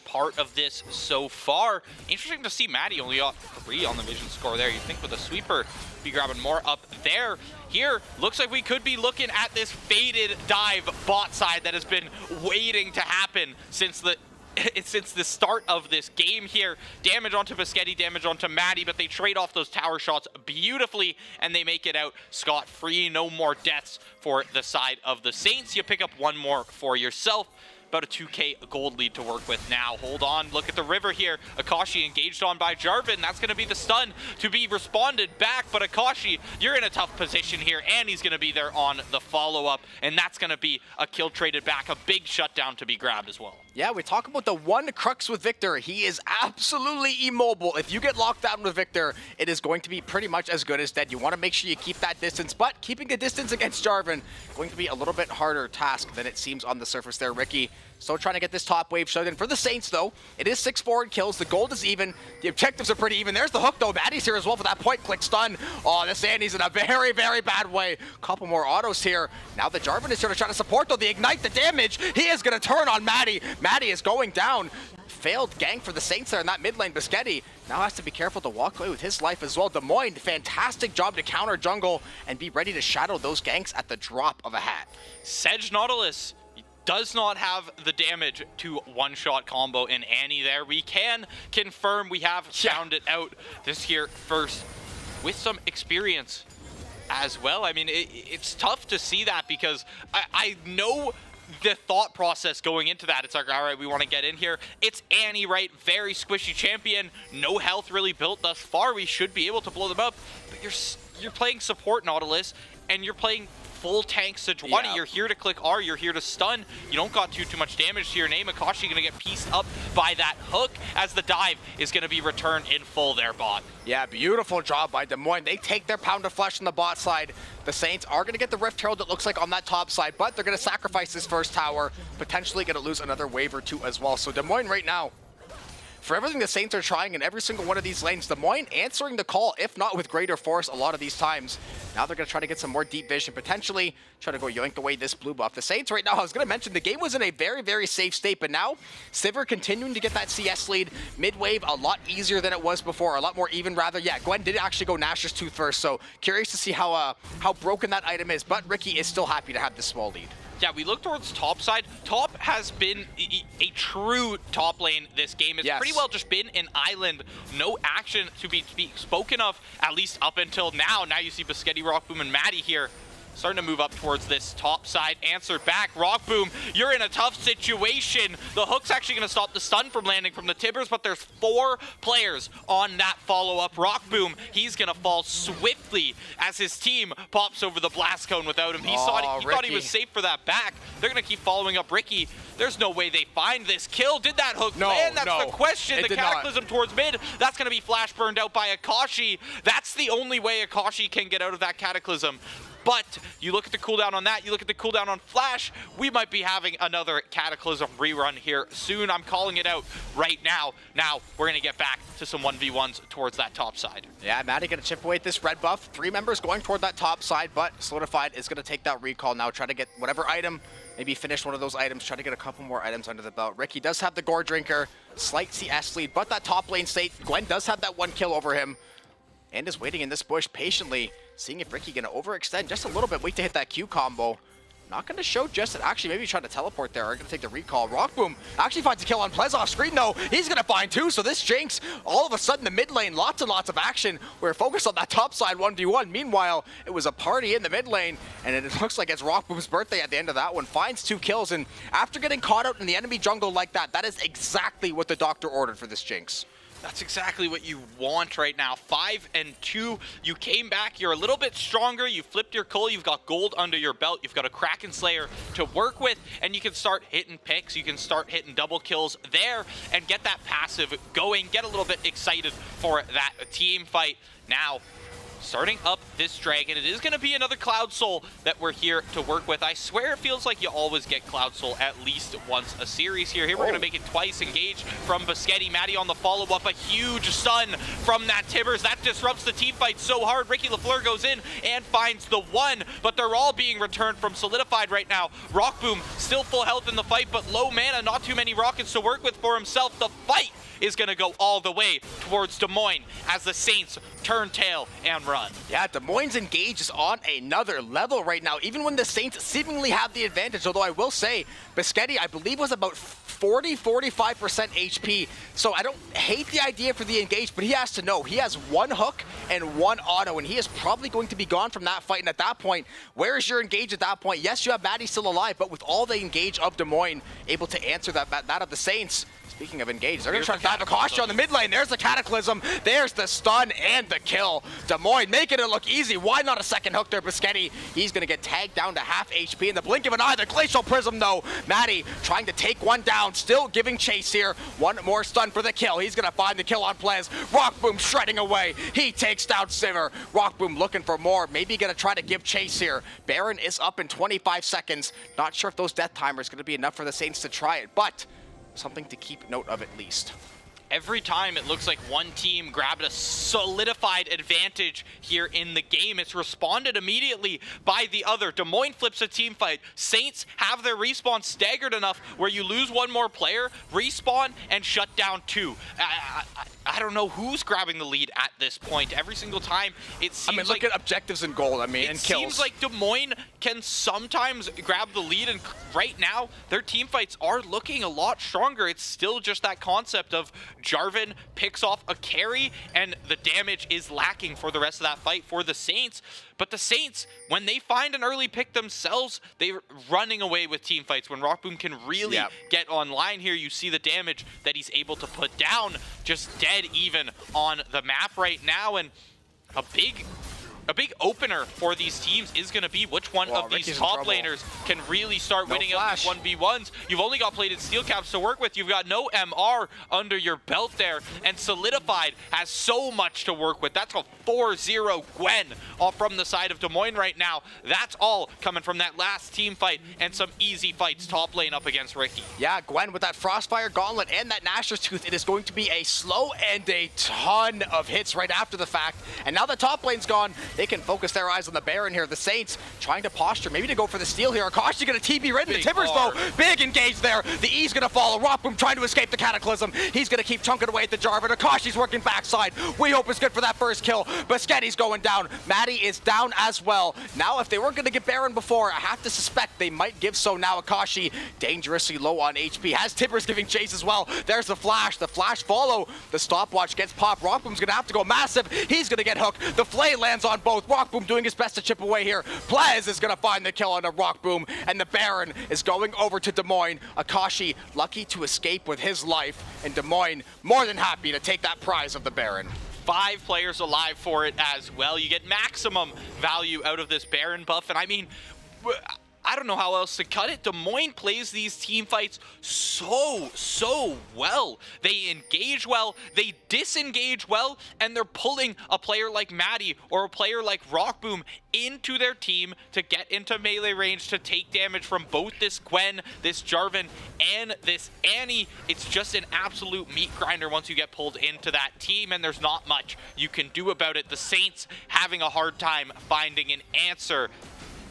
part of this so far. Interesting to see Maddie only got 3 on the Vision score there. You'd think with a sweeper, be grabbing more up there. Here, looks like we could be looking at this faded dive bot side that has been waiting to happen since the start of this game here. Damage onto Muschetti, damage onto Maddie, but they trade off those tower shots beautifully, and they make it out scot-free. No more deaths for the side of the Saints. You pick up 1 more for yourself. About a 2k gold lead to work with now. Hold on, look at the river here. Akashi engaged on by Jarvan. That's going to be the stun to be responded back, but Akashi, you're in a tough position here, and he's going to be there on the follow-up, and that's going to be a kill traded back, a big shutdown to be grabbed as well. Yeah, we talk about the one crux with Victor. He is absolutely immobile. If you get locked down with Victor, it is going to be pretty much as good as dead. You want to make sure you keep that distance, but keeping a distance against Jarvan, going to be a little bit harder task than it seems on the surface there. Ricky still trying to get this top wave shut in. For the Saints, though, it is 6 forward kills. The gold is even. The objectives are pretty even. There's the hook, though. Maddie's here as well for that point-click stun. Oh, this Andy's in a very, very bad way. Couple more autos here. Now the Jarvan is here to try to support, though. The ignite, the damage. He is going to turn on Maddie. Maddie is going down. Failed gang for the Saints there in that mid lane. Muschetti now has to be careful to walk away with his life as well. Des Moines, fantastic job to counter jungle and be ready to shadow those ganks at the drop of a hat. Sedge Nautilus does not have the damage to one-shot combo in Annie there. We can confirm we have found it out this here first with some experience as well. I mean, it's tough to see that because I know the thought process going into that. It's like, all right, we want to get in here. It's Annie, right? Very squishy champion. No health really built thus far. We should be able to blow them up. But you're playing support Nautilus, and you're playing full tank Sejuani. Yeah. You're here to click R, you're here to stun. You don't got too much damage to your name. Akashi gonna get pieced up by that hook as the dive is gonna be returned in full there, bot. Yeah, beautiful job by Des Moines. They take their pound of flesh on the bot side. The Saints are gonna get the Rift Herald, it looks like, on that top side, but they're gonna sacrifice this first tower, potentially gonna lose another wave or 2 as well. So Des Moines right now, for everything the Saints are trying in every single one of these lanes, Des Moines answering the call, if not with greater force a lot of these times. Now they're going to try to get some more deep vision, potentially try to go yoink away this blue buff. The Saints right now, I was going to mention, the game was in a very, very safe state, but now Sivir continuing to get that CS lead. Mid-wave a lot easier than it was before, a lot more even rather. Yeah, Gwen did actually go Nash's Tooth first, so curious to see how broken that item is, but Ricky is still happy to have this small lead. Yeah, we look towards top side. Top has been a true top lane this game. It's pretty well just been an island. No action to be spoken of, at least up until now. Now you see Muschetti, Rockboom, and Maddie here starting to move up towards this top side. Answered back. Rockboom, you're in a tough situation. The hook's actually going to stop the stun from landing from the Tibbers, but there's 4 players on that follow-up. Rockboom, he's going to fall swiftly as his team pops over the blast cone without him. He thought he was safe for that back. They're going to keep following up Ricky. There's no way they find this kill. Did that hook land? That's the question. The Cataclysm towards mid. That's going to be flash burned out by Akashi. That's the only way Akashi can get out of that Cataclysm. But you look at the cooldown on that, you look at the cooldown on Flash, we might be having another Cataclysm rerun here soon. I'm calling it out right now. Now, we're going to get back to some 1v1s towards that top side. Yeah, Maddie going to chip away at this red buff. 3 members going toward that top side, but Solidified is going to take that recall now, try to get whatever item, maybe finish one of those items, try to get a couple more items under the belt. Ricky does have the Gore Drinker, slight CS lead, but that top lane state, Gwen does have that 1 kill over him, and is waiting in this bush patiently, seeing if Ricky going to overextend just a little bit, wait to hit that Q combo. Not going to show just it. Actually, maybe trying to teleport there. Are going to take the recall. Rockboom actually finds a kill on Plez off screen, though. He's going to find 2, so this Jinx, all of a sudden, the mid lane, lots and lots of action. We're focused on that top side 1v1. Meanwhile, it was a party in the mid lane, and it looks like it's Rockboom's birthday at the end of that one. Finds 2 kills, and after getting caught out in the enemy jungle like that, that is exactly what the doctor ordered for this Jinx. That's exactly what you want right now. 5-2. You came back. You're a little bit stronger. You flipped your cull. You've got gold under your belt. You've got a Kraken Slayer to work with, and you can start hitting picks. You can start hitting double kills there and get that passive going. Get a little bit excited for that team fight. Now, starting up this dragon, it is going to be another Cloud Soul that we're here to work with. I swear it feels like you always get Cloud Soul at least once a series here. Here we're going to make it twice. Engage from Biscotti. Maddie on the follow-up. A huge stun from that Tibbers. That disrupts the team fight so hard. Ricky LaFleur goes in and finds the one, but they're all being returned from Solidified right now. Rockboom still full health in the fight, but low mana. Not too many rockets to work with for himself. The fight is going to go all the way towards Des Moines as the Saints turn tail and run. Yeah, Des Moines Engage is on another level right now, even when the Saints seemingly have the advantage, although I will say, Biscotti, I believe, was about 40-45% HP, so I don't hate the idea for the Engage, but he has to know he has one hook and one auto, and he is probably going to be gone from that fight, and at that point, where is your Engage at that point? Yes, you have Maddie still alive, but with all the Engage of Des Moines able to answer that of the Saints. Speaking of Engage, they're going to try to dive Akashi on the mid lane. There's the Cataclysm. There's the stun and the kill. Des Moines making it look easy. Why not a second hook there, Biscotti? He's going to get tagged down to half HP in the blink of an eye. The Glacial Prism, though. Maddie trying to take one down. Still giving chase here. One more stun for the kill. He's going to find the kill on Plez. Rockboom shredding away. He takes down Sivir. Rockboom looking for more. Maybe going to try to give chase here. Baron is up in 25 seconds. Not sure if those death timers going to be enough for the Saints to try it, but something to keep note of at least. Every time it looks like one team grabbed a solidified advantage here in the game, it's responded immediately by the other. Des Moines flips a team fight. Saints have their respawn staggered enough where you lose one more player, respawn, and shut down two. I don't know who's grabbing the lead at this point. Every single time it seems look at objectives and gold, and kills. It seems like Des Moines can sometimes grab the lead, and right now their team fights are looking a lot stronger. It's still just that concept of Jarvan picks off a carry, and the damage is lacking for the rest of that fight for the Saints. But the Saints, when they find an early pick themselves, they're running away with team fights. When Rockboom can really get online here, you see the damage that he's able to put down, just dead even on the map right now. And a big opener for these teams is going to be which one of these top laners can really start winning out these 1v1s. You've only got plated steel caps to work with. You've got no MR under your belt there, and Solidified has so much to work with. That's a 4-0 Gwen from the side of Des Moines right now. That's all coming from that last team fight and some easy fights top lane up against Ricky. Yeah, Gwen with that Frostfire Gauntlet and that Nashor's Tooth, it is going to be a slow and a ton of hits right after the fact. And now the top lane's gone, they can focus their eyes on the Baron here. The Saints trying to posture, maybe to go for the steal here. Akashi gonna TP right in the Tibbers though. Big engage there. The E's gonna follow. Rockboom trying to escape the Cataclysm. He's gonna keep chunking away at the Jarvan. Akashi's working backside. We hope it's good for that first kill. Biscotti's going down. Maddie is down as well. Now, if they weren't gonna get Baron before, I have to suspect they might give so now. Akashi dangerously low on HP. Has Tibbers giving chase as well. There's the flash. The flash follow. The stopwatch gets popped. Rockboom's gonna have to go massive. He's gonna get hooked. The Flay lands on both. Rockboom doing his best to chip away here. Plez is going to find the kill on a Rockboom, and the Baron is going over to Des Moines. Akashi lucky to escape with his life, and Des Moines more than happy to take that prize of the Baron. 5 players alive for it as well. You get maximum value out of this Baron buff, and I mean, I don't know how else to cut it. Des Moines plays these team fights so well. They engage well, they disengage well, and they're pulling a player like Maddie or a player like Rockboom into their team to get into melee range to take damage from both this Gwen, this Jarvan, and this Annie. It's just an absolute meat grinder once you get pulled into that team, and there's not much you can do about it. The Saints having a hard time finding an answer.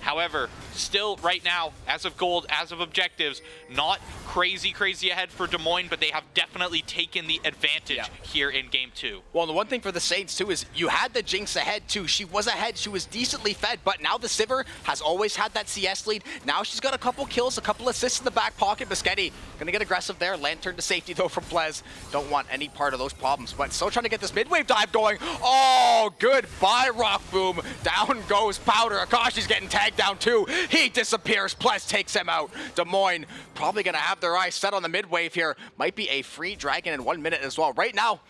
However, still right now, as of gold, as of objectives, not crazy ahead for Des Moines, but they have definitely taken the advantage here in game 2. Well, the one thing for the Saints too is you had the Jinx ahead too. She was ahead, she was decently fed, but now the Sivir has always had that CS lead. Now she's got a couple kills, a couple assists in the back pocket. Biscotti gonna get aggressive there. Lantern to safety though from Plez. Don't want any part of those problems, but still trying to get this mid-wave dive going. Oh, goodbye Rockboom. Down goes Powder. Akashi's getting tagged down too. He disappears. Plez takes him out. Des Moines probably gonna have their eyes set on the mid wave here. Might be a free dragon in 1 minute as well. Right now,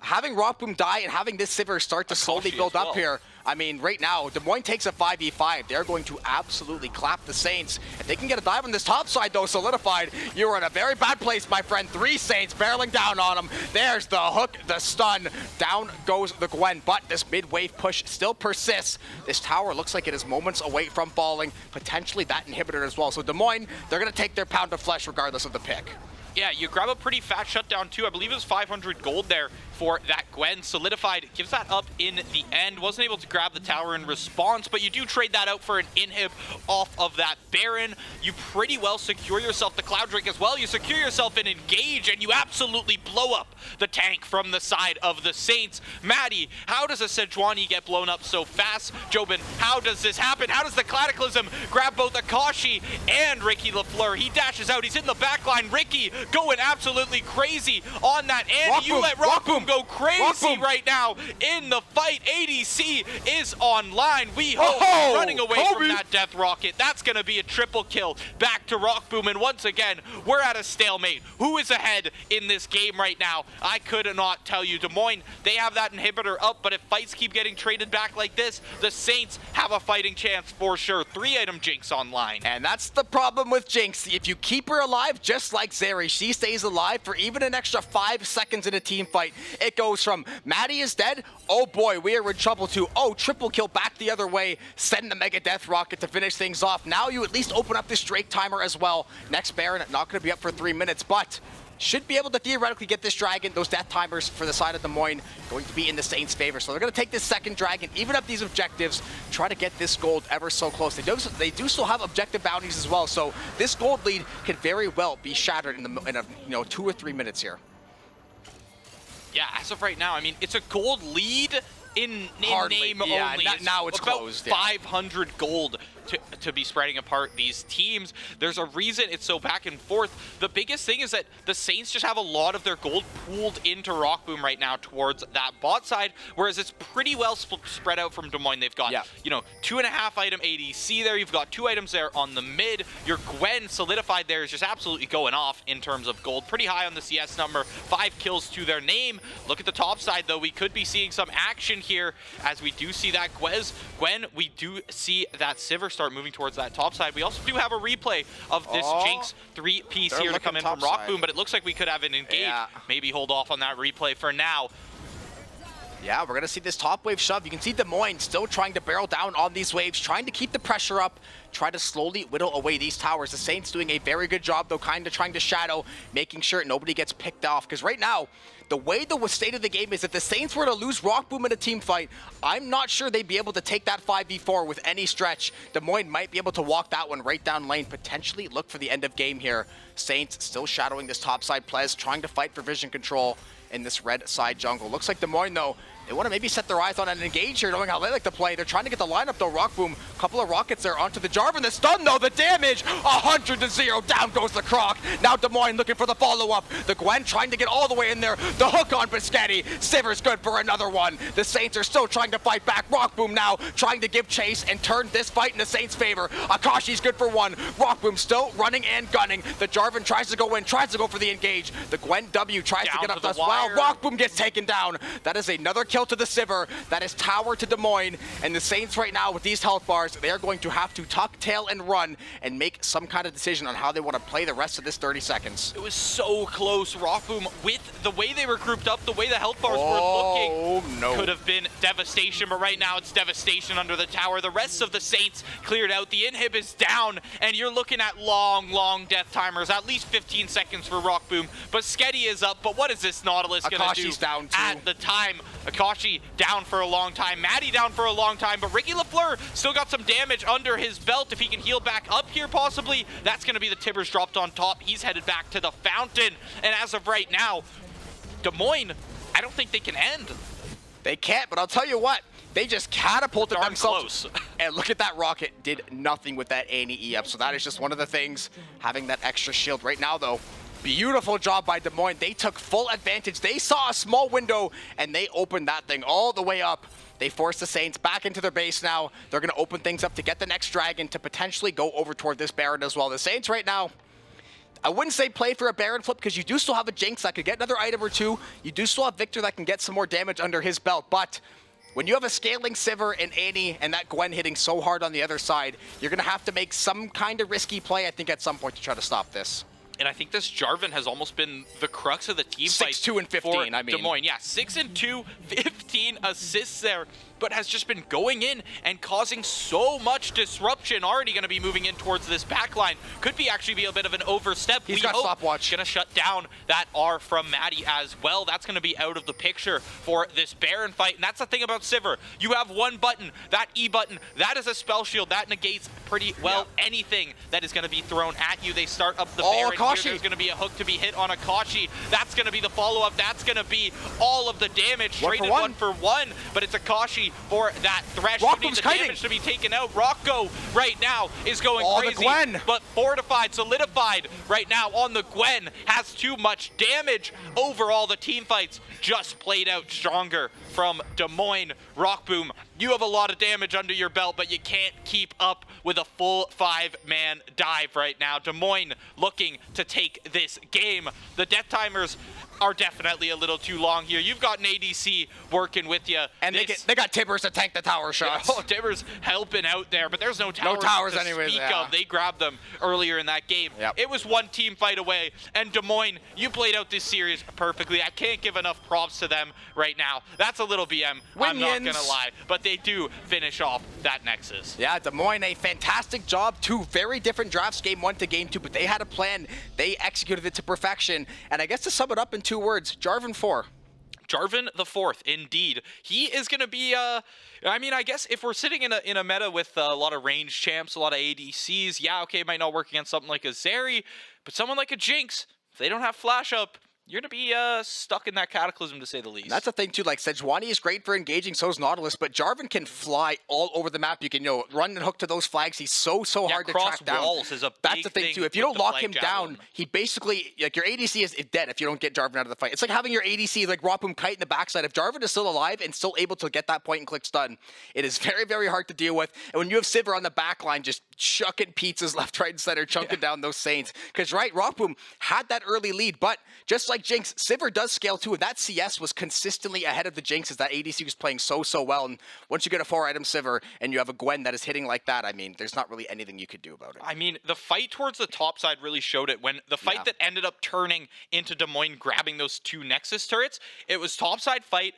having Rockboom die and having this Sivir start to slowly build up here, I mean, right now, Des Moines takes a 5v5. They're going to absolutely clap the Saints. If they can get a dive on this top side, though, solidified, you're in a very bad place, my friend. 3 Saints barreling down on them. There's the hook, the stun. Down goes the Gwen, but this mid-wave push still persists. This tower looks like it is moments away from falling, potentially that inhibitor as well. So Des Moines, they're going to take their pound of flesh regardless of the pick. Yeah, you grab a pretty fat shutdown too. I believe it was 500 gold there for that Gwen. Solidified, gives that up in the end. Wasn't able to grab the tower in response, but you do trade that out for an inhib off of that Baron. You pretty well secure yourself the Cloud Drake as well. You secure yourself an engage, and you absolutely blow up the tank from the side of the Saints. Maddie, how does a Sejuani get blown up so fast? Jobin, how does this happen? How does the Cataclysm grab both Akashi and Ricky LaFleur? He dashes out, he's in the back line. Ricky going absolutely crazy on that. And you let Rockboom go crazy right now in the fight. ADC is online. We hope running away from that death rocket. That's going to be a triple kill back to Rockboom. And once again, we're at a stalemate. Who is ahead in this game right now? I could not tell you. Des Moines, they have that inhibitor up, but if fights keep getting traded back like this, the Saints have a fighting chance for sure. 3-item Jinx online. And that's the problem with Jinx. If you keep her alive, just like Zeri, she stays alive for even an extra 5 seconds in a team fight. It goes from Maddie is dead, oh boy, we are in trouble, to oh, triple kill back the other way, send the Mega Death Rocket to finish things off. Now you at least open up this Drake timer as well. Next Baron, not going to be up for 3 minutes, but should be able to theoretically get this Dragon. Those death timers for the side of Des Moines going to be in the Saints' favor. So they're going to take this second Dragon, even up these objectives, try to get this gold ever so close. They do still have objective bounties as well, so this gold lead could very well be shattered in a 2 or 3 minutes here. Yeah, as of right now, I mean, it's a gold lead in name only. Now it's about closed. 500 gold to be spreading apart these teams. There's a reason it's so back and forth. The biggest thing is that the Saints just have a lot of their gold pooled into Rockboom right now towards that bot side, whereas it's pretty well spread out from Des Moines. They've got, 2.5 item ADC there. You've got 2 items there on the mid. Your Gwen solidified there is just absolutely going off in terms of gold. Pretty high on the CS number. 5 kills to their name. Look at the top side, though. We could be seeing some action here as we do see that Gwen. We do see that Sivir start moving towards that top side. We also do have a replay of this Jinx 3-piece here to come in from Rockboom, but it looks like we could have an engage. Yeah. Maybe hold off on that replay for now. Yeah, we're going to see this top wave shove. You can see Des Moines still trying to barrel down on these waves, trying to keep the pressure up, try to slowly whittle away these towers. The Saints doing a very good job, though, kind of trying to shadow, making sure nobody gets picked off. Because right now, the way the state of the game is, if the Saints were to lose Rockboom in a team fight, I'm not sure they'd be able to take that 5v4 with any stretch. Des Moines might be able to walk that one right down lane, potentially look for the end of game here. Saints still shadowing this top side Plez, trying to fight for vision control in this red side jungle. Looks like Des Moines, though, they want to maybe set their eyes on an engage here, knowing how they like to play. They're trying to get the lineup, though. Rockboom, a couple of rockets there onto the Jarvan. The stun, though, the damage, 100-0. Down goes the Croc. Now Des Moines looking for the follow-up. The Gwen trying to get all the way in there. The hook on Biscotti. Sivir's good for another one. The Saints are still trying to fight back. Rockboom now trying to give chase and turn this fight in the Saints' favor. Akashi's good for one. Rockboom still running and gunning. The Jarvan tries to go in, tries to go for the engage. The Gwen W tries to get up as well. Rockboom gets taken down. That is another kill to the Sivir. That is tower to Des Moines. And the Saints right now with these health bars, they are going to have to tuck tail and run and make some kind of decision on how they want to play the rest of this 30 seconds. It was so close. Rockboom, with the way they were grouped up, the way the health bars were looking, could have been devastation. But right now it's devastation under the tower. The rest of the Saints cleared out. The inhib is down, and you're looking at long death timers, at least 15 seconds for Rockboom. But Sketty is up, but what is this Nautilus going to do down too. at the time? Akashi down for a long time, Maddie down for a long time, but Ricky LaFleur still got some damage under his belt. If he can heal back up here possibly, that's going to be the Tibbers dropped on top. He's headed back to the fountain, and as of right now, Des Moines, I don't think they can end. They can't, but I'll tell you what, they just catapulted themselves. Close. And look at that rocket, did nothing with that A&E up, so that is just one of the things, having that extra shield right now, though. Beautiful job by Des Moines. They took full advantage. They saw a small window, and they opened that thing all the way up. They forced the Saints back into their base now. They're going to open things up to get the next Dragon to potentially go over toward this Baron as well. The Saints right now, I wouldn't say play for a Baron flip because you do still have a Jinx that could get another item or two. You do still have Victor that can get some more damage under his belt. But when you have a scaling Sivir and Annie and that Gwen hitting so hard on the other side, you're going to have to make some kind of risky play, I think, at some point to try to stop this. And I think this Jarvan has almost been the crux of the team fight. 6-2 and 15, for Des Moines. Yeah, 6-2, 15 assists there, but has just been going in and causing so much disruption. Already going to be moving in towards this backline. Could be actually be a bit of an overstep. He's got stopwatch. Going to shut down that R from Maddie as well. That's going to be out of the picture for this Baron fight. And that's the thing about Sivir. You have one button, that E button. That is a spell shield. That negates pretty well anything that is going to be thrown at you. They start up the Baron. There's going to be a hook to be hit on Akashi. That's going to be the follow-up. That's going to be all of the damage. Traded one for one, but it's Akashi for that Thresh. You need the damage to be taken out. Rocco right now is going crazy. The Gwen. But fortified, solidified right now on the Gwen. Has too much damage. Overall, the team fights just played out stronger from Des Moines. Rockboom, you have a lot of damage under your belt, but you can't keep up with a full 5-man dive right now. Des Moines looking to take this game. The death timers are definitely a little too long here. You've got an ADC working with you. And they got Tibbers to tank the tower shots. Yeah, Tibbers helping out there, but there's no towers anyways, speak of. They grabbed them earlier in that game. Yep. It was one team fight away, and Des Moines, you played out this series perfectly. I can't give enough props to them right now. That's a little BM, I'm not going to lie, but they do finish off that Nexus. Yeah, Des Moines, a fantastic job. Two very different drafts, game 1 to game 2, but they had a plan. They executed it to perfection. And I guess to sum it up in 2 words, Jarvan 4. Jarvan the 4th, indeed. He is going to be, I mean, I guess if we're sitting in a meta with a lot of range champs, a lot of ADCs, yeah, okay, it might not work against something like a Zeri, but someone like a Jinx, if they don't have flash up, you're going to be stuck in that Cataclysm, to say the least. That's the thing, too. Like, Sejuani is great for engaging, so is Nautilus, but Jarvan can fly all over the map. You can, run and hook to those flags. He's so hard to track down. Walls is a big That's the thing, too. If you don't lock him javelin down, he basically, like, your ADC is dead if you don't get Jarvan out of the fight. It's like having your ADC, like, Rawpoom Kite in the backside. If Jarvan is still alive and still able to get that point and click stun, it is very, very hard to deal with. And when you have Sivir on the back line, just chucking pizzas left, right, and center, chunking down those Saints. Because, right, Rawpoom had that early lead, but just like Jinx, Sivir does scale too, and that CS was consistently ahead of the Jinx as that ADC was playing so well. And once you get a 4-item Sivir and you have a Gwen that is hitting like that, I mean, there's not really anything you could do about it. I mean, the fight towards the top side really showed it. When the fight that ended up turning into Des Moines grabbing those 2 Nexus turrets, it was top side fight,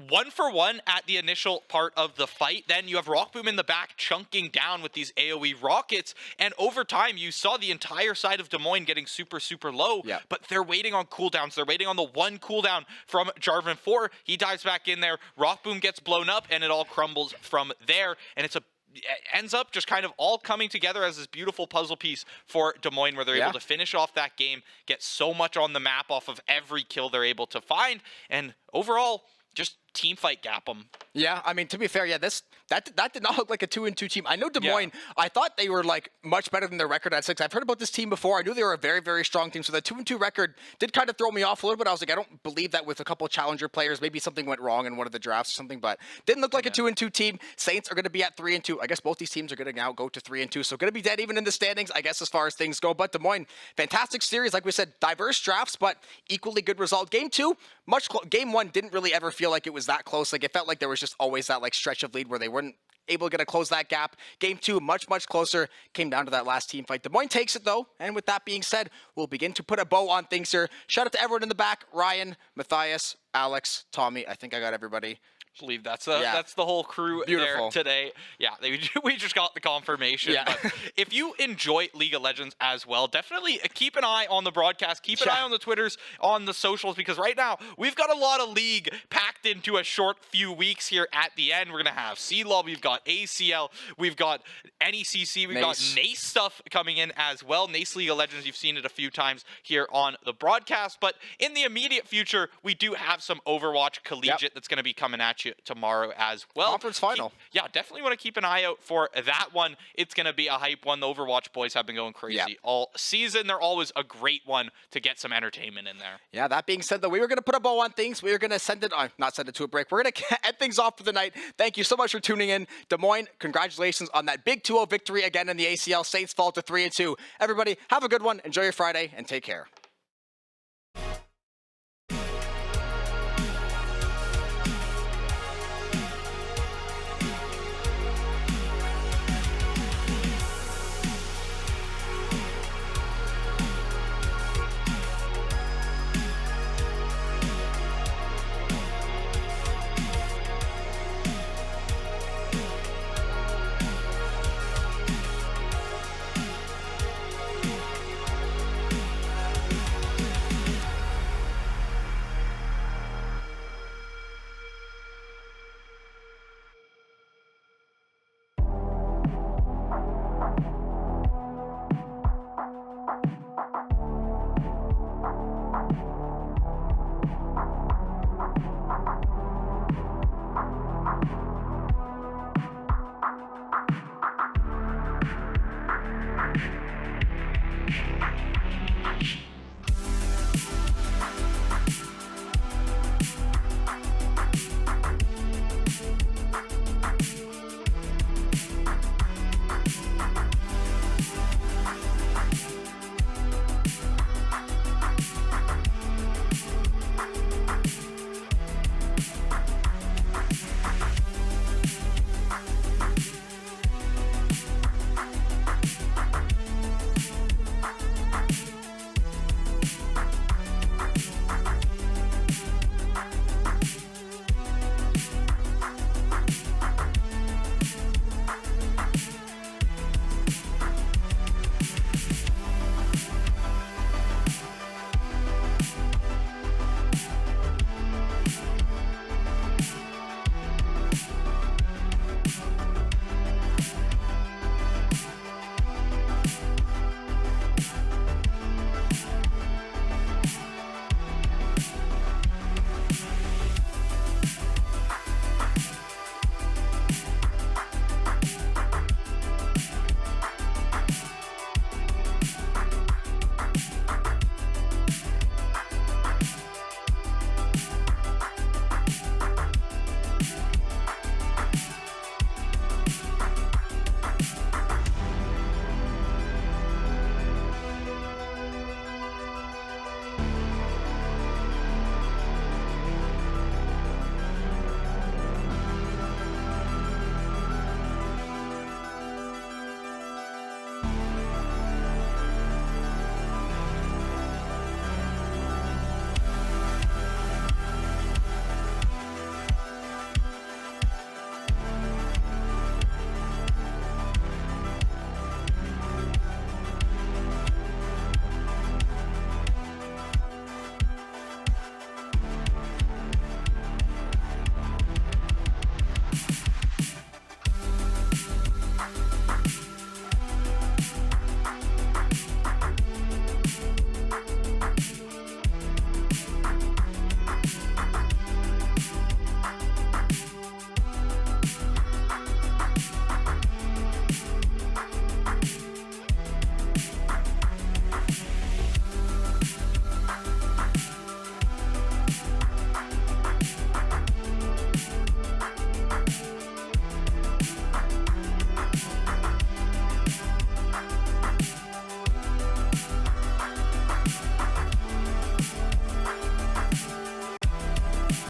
1-for-1 at the initial part of the fight. Then you have Rockboom in the back chunking down with these AoE rockets. And over time, you saw the entire side of Des Moines getting super, super low. Yep. But they're waiting on cooldowns. They're waiting on the 1 cooldown from Jarvan 4. He dives back in there. Rockboom gets blown up, and it all crumbles from there. And it ends up just kind of all coming together as this beautiful puzzle piece for Des Moines, where they're able to finish off that game, get so much on the map off of every kill they're able to find. And overall, just team fight gap them. Yeah, I mean, to be fair, yeah, that did not look like a 2-2 team. I know Des Moines, I thought they were like much better than their record at 6. I've heard about this team before. I knew they were a very, very strong team. So the 2-2 record did kind of throw me off a little bit. I was like, I don't believe that with a couple of challenger players. Maybe something went wrong in one of the drafts or something, but didn't look like a 2-2 team. Saints are going to be at 3-2. I guess both these teams are going to now go to 3-2. So going to be dead even in the standings, I guess, as far as things go. But Des Moines, fantastic series. Like we said, diverse drafts, but equally good result. Game 2, Game 1 didn't really ever feel like it was that close. Like it felt like there was just always that like stretch of lead where they weren't able to close that gap. Game 2, much closer. Came down to that last team fight. Des Moines takes it though. And with that being said, we'll begin to put a bow on things here. Shout out to everyone in the back. Ryan, Matthias, Alex, Tommy. I think I got everybody. Believe that's the whole crew there today. Yeah, we just got the confirmation. Yeah. But if you enjoy League of Legends as well, definitely keep an eye on the broadcast, keep an eye on the Twitters, on the socials, because right now we've got a lot of League packed into a short few weeks here at the end. We're gonna have C-Law, we've got ACL, we've got NECC, we've got NACE stuff coming in as well. NACE League of Legends, you've seen it a few times here on the broadcast, but in the immediate future, we do have some Overwatch Collegiate that's gonna be coming at at you tomorrow as well. Conference final. Definitely want to keep an eye out for that one. It's going to be a hype one. The Overwatch boys have been going crazy all season. They're always a great one to get some entertainment in there. Yeah, that being said, though, we were going to put a bow on things. We were going to not send it to a break. We're going to end things off for the night. Thank you so much for tuning in. Des Moines, congratulations on that big 2-0 victory again in the ACL. Saints fall to 3-2. Everybody, have a good one. Enjoy your Friday and take care.